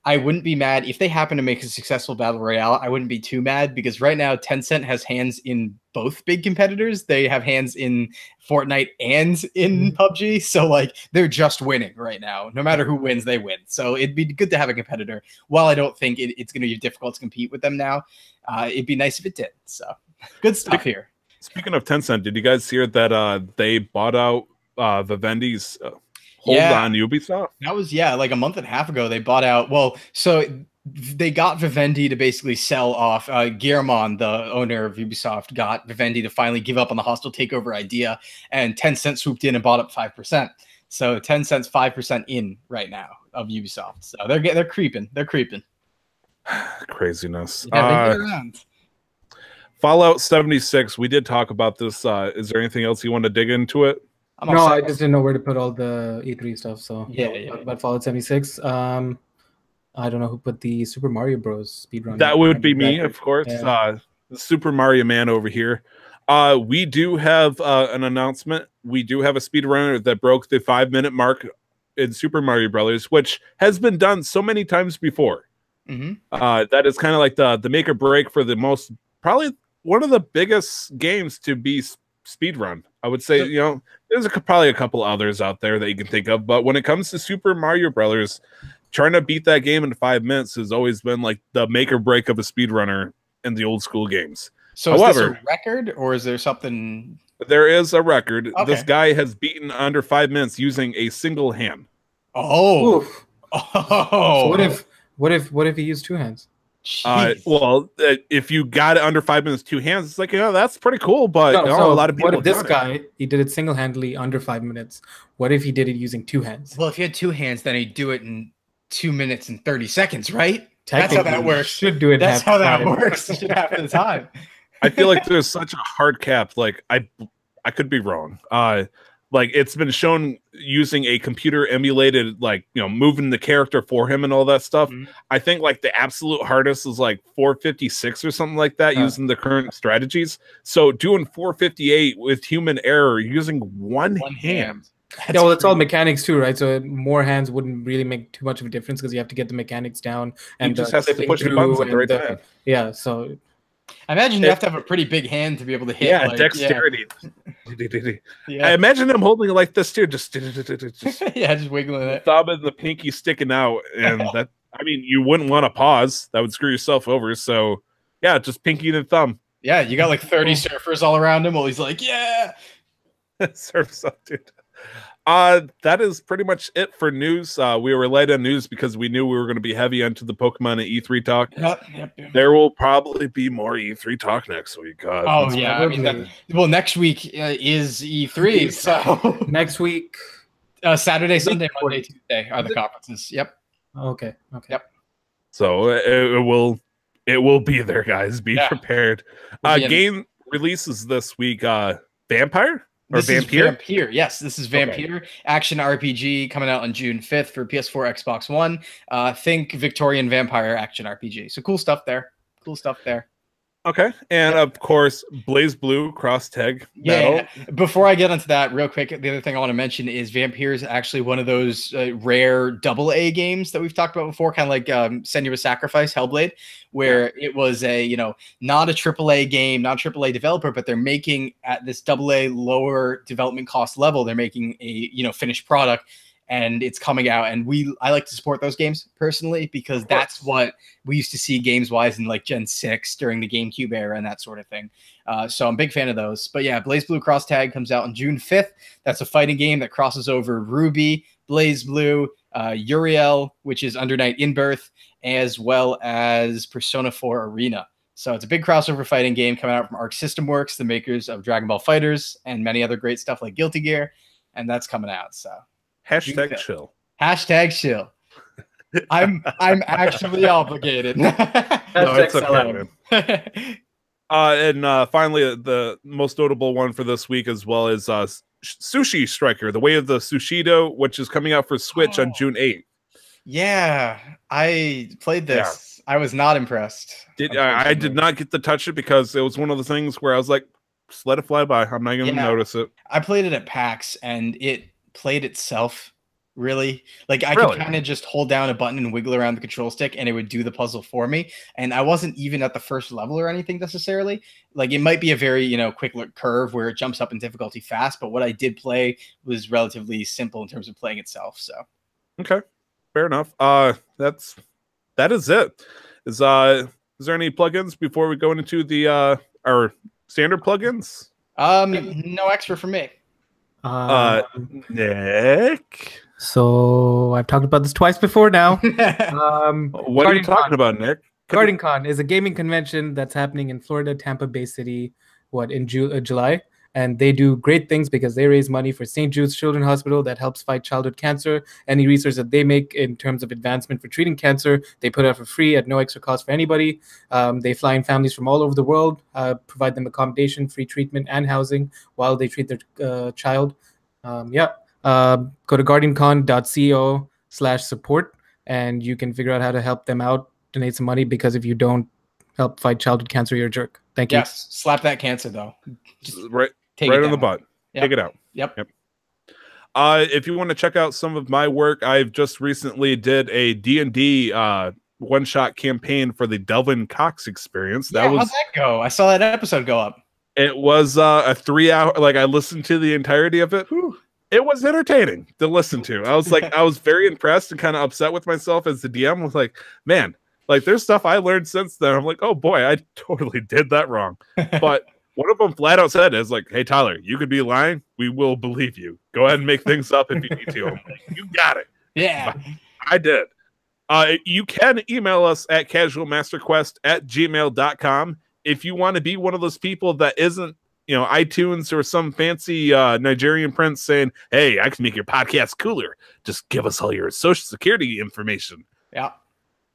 I wouldn't be mad if they happen to make a successful battle royale. I wouldn't be too mad, because right now Tencent has hands in both big competitors. They have hands in Fortnite and in PUBG. So like they're just winning right now. No matter who wins, they win. So it'd be good to have a competitor. While I don't think it's going to be difficult to compete with them now, it'd be nice if it did. So good stuff here. Speaking of Tencent, did you guys hear that they bought out Vivendi's hold on Ubisoft? That was like a month and a half ago. They bought out. Well, so they got Vivendi to basically sell off. Guillermon, the owner of Ubisoft, got Vivendi to finally give up on the hostile takeover idea, and Tencent swooped in and bought up 5%. So Tencent's 5% in right now of Ubisoft. So they're creeping. They're creeping. Craziness. Yeah, they get around. Fallout 76. We did talk about this. Is there anything else you want to dig into it? No, I just didn't know where to put all the E3 stuff. So about Fallout 76. I don't know who put the Super Mario Bros. Speedrun. That would be me, of course. The Super Mario Man over here. We do have an announcement. We do have a speedrunner that broke the 5-minute mark in Super Mario Brothers, which has been done so many times before. That is kind of like the make or break for the most, probably one of the biggest games to be speedrun. I would say, there's probably a couple others out there that you can think of, but when it comes to Super Mario Brothers, trying to beat that game in 5 minutes has always been like the make or break of a speedrunner in the old school games. So however, is this a record, or is there something? There is a record. Okay. This guy has beaten under 5 minutes using a single hand. Oh. Oof. So what if he used 2 hands? Well, if you got it under 5 minutes, 2 hands, it's like, that's pretty cool. But a lot of people. What if this guy, he did it single-handedly under 5 minutes? What if he did it using 2 hands? Well, if he had 2 hands, then he'd do it in 2 minutes and 30 seconds, right? That's how that works. Should do it. That's how that works. Half the time. I feel like there's such a hard cap. Like I could be wrong. like it's been shown using a computer emulated, like, you know, moving the character for him and all that stuff. I think like the absolute hardest is like 456 or something like that using the current strategies. So doing 458 with human error using one hand. Yeah, well, it's all mechanics too, right? So more hands wouldn't really make too much of a difference because you have to get the mechanics down and you just have to push the buttons at the right time. Yeah, so I imagine you have to have a pretty big hand to be able to hit. Yeah, like, dexterity. Yeah. I imagine him holding it like this too, just yeah, just wiggling it. Thumb and the pinky sticking out, and that, I mean, you wouldn't want to pause. That would screw yourself over. So yeah, just pinky and thumb. Yeah, you got like 30 surfers all around him while he's like, yeah. Surf's up, dude. That is pretty much it for news. We were light on news because we knew we were going to be heavy onto the Pokemon and E3 talk. Yep. There will probably be more E3 talk next week. Oh yeah, I mean, well, next week is E3, so next week, Saturday, Sunday, Monday, Tuesday are the conferences. Yep. Okay. Yep. So it will be there, guys. Be prepared. Game releases this week. Vampire. This is Vampire. Yes, this is Vampire. Okay. Action RPG coming out on June 5th for PS4, Xbox One. Think Victorian vampire action RPG. So cool stuff there. Okay. And of course, Blaze Blue cross tag battle. Yeah. Before I get into that, real quick, the other thing I want to mention is Vampire is actually one of those rare AA games that we've talked about before, kind of like Senua's Sacrifice, Hellblade, where it was a, not a AAA game, not a AAA developer, but they're making at this AA lower development cost level, they're making a, finished product. And it's coming out, and I like to support those games personally because that's what we used to see games wise in like Gen 6 during the GameCube era and that sort of thing. So I'm a big fan of those. But yeah, Blaze Blue Cross Tag comes out on June 5th. That's a fighting game that crosses over Ruby, Blaze Blue, Uriel, which is Under Night in Birth, as well as Persona 4 Arena. So it's a big crossover fighting game coming out from Arc System Works, the makers of Dragon Ball FighterZ and many other great stuff like Guilty Gear, and that's coming out. So. Hashtag chill. Hashtag chill. I'm actually obligated. No, it's okay, man. And finally, the most notable one for this week as well is Sushi Striker, The Way of the Sushido, which is coming out for Switch on June 8th. Yeah, I played this. Yeah. I was not impressed. I did not get to touch it because it was one of the things where I was like, just let it fly by. I'm not going to notice it. I played it at PAX, and it played itself, really. Like I could kind of just hold down a button and wiggle around the control stick and it would do the puzzle for me, and I wasn't even at the first level or anything necessarily. Like it might be a very quick curve where it jumps up in difficulty fast, but what I did play was relatively simple in terms of playing itself. So okay, fair enough. That is it. Is there any plugins before we go into the our standard plugins? No extra for me. Nick. So I've talked about this twice before now. What are you talking about, Nick? Garden Con is a gaming convention that's happening in Florida, Tampa Bay City, in July. And they do great things because they raise money for St. Jude's Children's Hospital that helps fight childhood cancer. Any research that they make in terms of advancement for treating cancer, they put out for free at no extra cost for anybody. They fly in families from all over the world, provide them accommodation, free treatment, and housing while they treat their child. Go to guardiancon.co/support, and you can figure out how to help them out, donate some money, because if you don't help fight childhood cancer, you're a jerk. Thank you. Yes, slap that cancer, though. Just right on the butt. Yep. Take it out. Yep. If you want to check out some of my work, I've just recently did a D&D one-shot campaign for the Delvin Cox experience. How'd that go? I saw that episode go up. It was a 3-hour, I listened to the entirety of it. Whew. It was entertaining to listen to. I was I was very impressed and kind of upset with myself as the DM. I was like, man, there's stuff I learned since then. I'm like, oh boy, I totally did that wrong. But one of them flat out said is hey, Tyler, you could be lying. We will believe you. Go ahead and make things up if you need to. I'm like, you got it. Yeah. I did. You can email us at casualmasterquest@gmail.com if you want to be one of those people that isn't, iTunes or some fancy Nigerian prince saying, hey, I can make your podcast cooler. Just give us all your social security information. Yeah.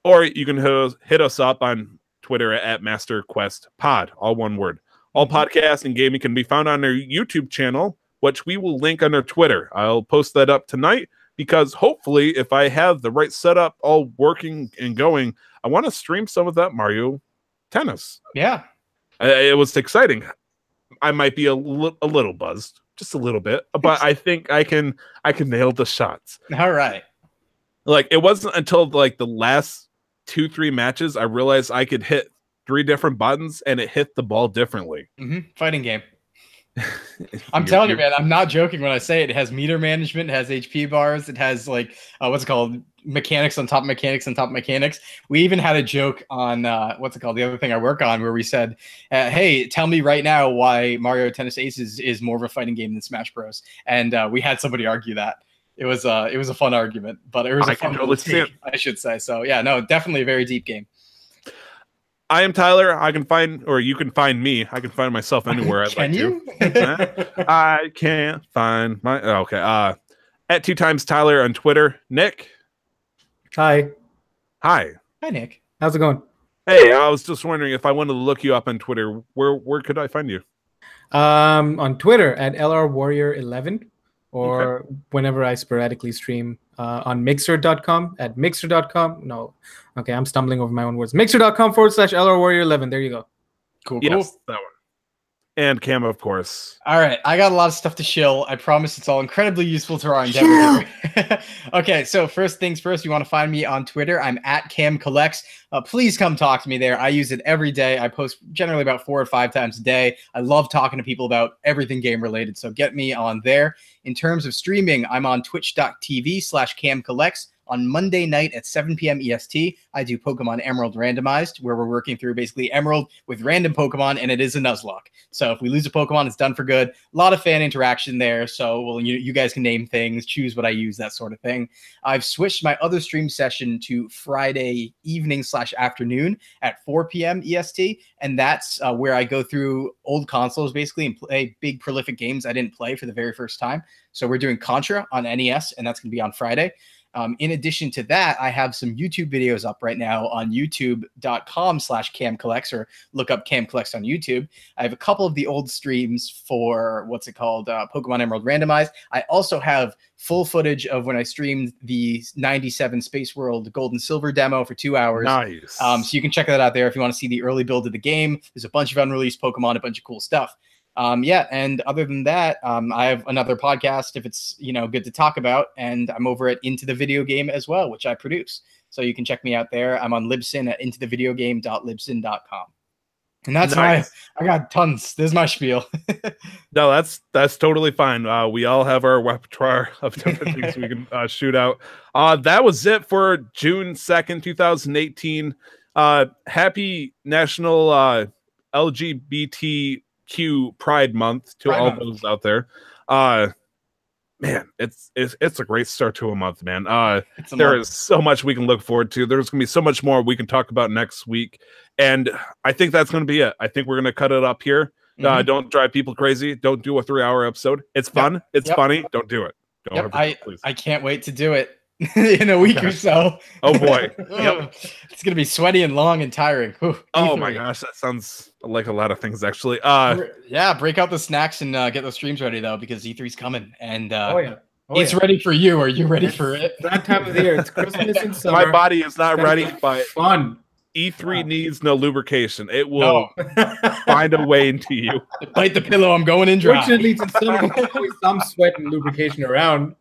Or you can hit us up on Twitter at MasterQuestPod, all one word. All podcasts and gaming can be found on our YouTube channel, which we will link on our Twitter. I'll post that up tonight because hopefully, if I have the right setup all working and going, I want to stream some of that Mario Tennis. Yeah. It was exciting. I might be a little buzzed, just a little bit, but I think I can nail the shots. All right. Like, it wasn't until like the last 2-3 matches I realized I could hit 3 different buttons and it hit the ball differently. Fighting game. I'm telling you, man, I'm not joking when I say it. It has meter management, it has HP bars, it has like what's it called, mechanics on top of mechanics on top of mechanics. We even had a joke on what's it called, the other thing I work on, where we said, hey, tell me right now why Mario Tennis Aces is more of a fighting game than Smash Bros. And we had somebody argue that. It was a fun argument, but it was a fun little take, I should say. So yeah, no, definitely a very deep game. I am Tyler. I can find, or you can find me. I can find myself anywhere I'd like to. I can't find my. Okay. At 2 Tyler on Twitter. Nick. Hi. Hi. Hi, Nick. How's it going? Hey, I was just wondering if I wanted to look you up on Twitter, where could I find you? On Twitter at LRWarrior11, or whenever I sporadically stream on mixer.com at mixer.com. No. Okay, I'm stumbling over my own words. Mixer.com/LRWarrior11. There you go. Cool. Yes, that one. And Cam, of course. All right, I got a lot of stuff to shill. I promise it's all incredibly useful to our endeavor. Okay, so first things first, you want to find me on Twitter. I'm at CamCollects. Please come talk to me there. I use it every day. I post generally about 4 or 5 times a day. I love talking to people about everything game related, so get me on there. In terms of streaming, I'm on twitch.tv/CamCollects. On Monday night at 7 p.m. EST, I do Pokemon Emerald Randomized, where we're working through basically Emerald with random Pokemon, and it is a Nuzlocke. So if we lose a Pokemon, it's done for good. A lot of fan interaction there, so you guys can name things, choose what I use, that sort of thing. I've switched my other stream session to Friday evening/afternoon at 4 p.m. EST, and that's where I go through old consoles basically and play big prolific games I didn't play for the very first time. So we're doing Contra on NES, and that's going to be on Friday. In addition to that, I have some YouTube videos up right now on youtube.com/CamCollects, or look up CamCollects on YouTube. I have a couple of the old streams for Pokemon Emerald Randomized. I also have full footage of when I streamed the 97 Space World Gold and Silver demo for 2 hours. Nice. So you can check that out there if you want to see the early build of the game. There's a bunch of unreleased Pokemon, a bunch of cool stuff. Yeah, and other than that, I have another podcast if it's good to talk about, and I'm over at Into the Video Game as well, which I produce. So you can check me out there. I'm on Libsyn at intothevideogame.libsyn.com. And that's nice. I got tons. There's my spiel. No, that's totally fine. We all have our repertoire of different things we can shoot out. That was it for June 2nd, 2018. Happy National LGBTQ Pride Month to all those out there. Man, it's a great start to a month, man. There is so much we can look forward to. There's gonna be so much more we can talk about next week, and I think that's gonna be it. I think we're gonna cut it up here. Don't drive people crazy. Don't do a 3-hour episode. It's fun. It's funny. Don't do it. Don't I can't wait to do it in a week or so. Oh boy. Yep. It's gonna be sweaty and long and tiring. Oh my gosh, that sounds like a lot of things actually. Yeah, break out the snacks and get those streams ready though, because E3's coming, and it's ready for you. Are you ready for it? That time of the year. It's Christmas and summer. My body is not ready, but fun. E3 needs no lubrication. It will find a way into you. Bite the pillow. I'm going in dry. Fortunately, there's always some sweat and lubrication around.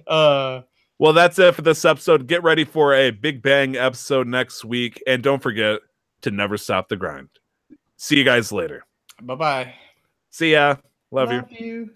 Well, that's it for this episode. Get ready for a Big Bang episode next week, and don't forget to never stop the grind. See you guys later. Bye-bye. See ya. Love you.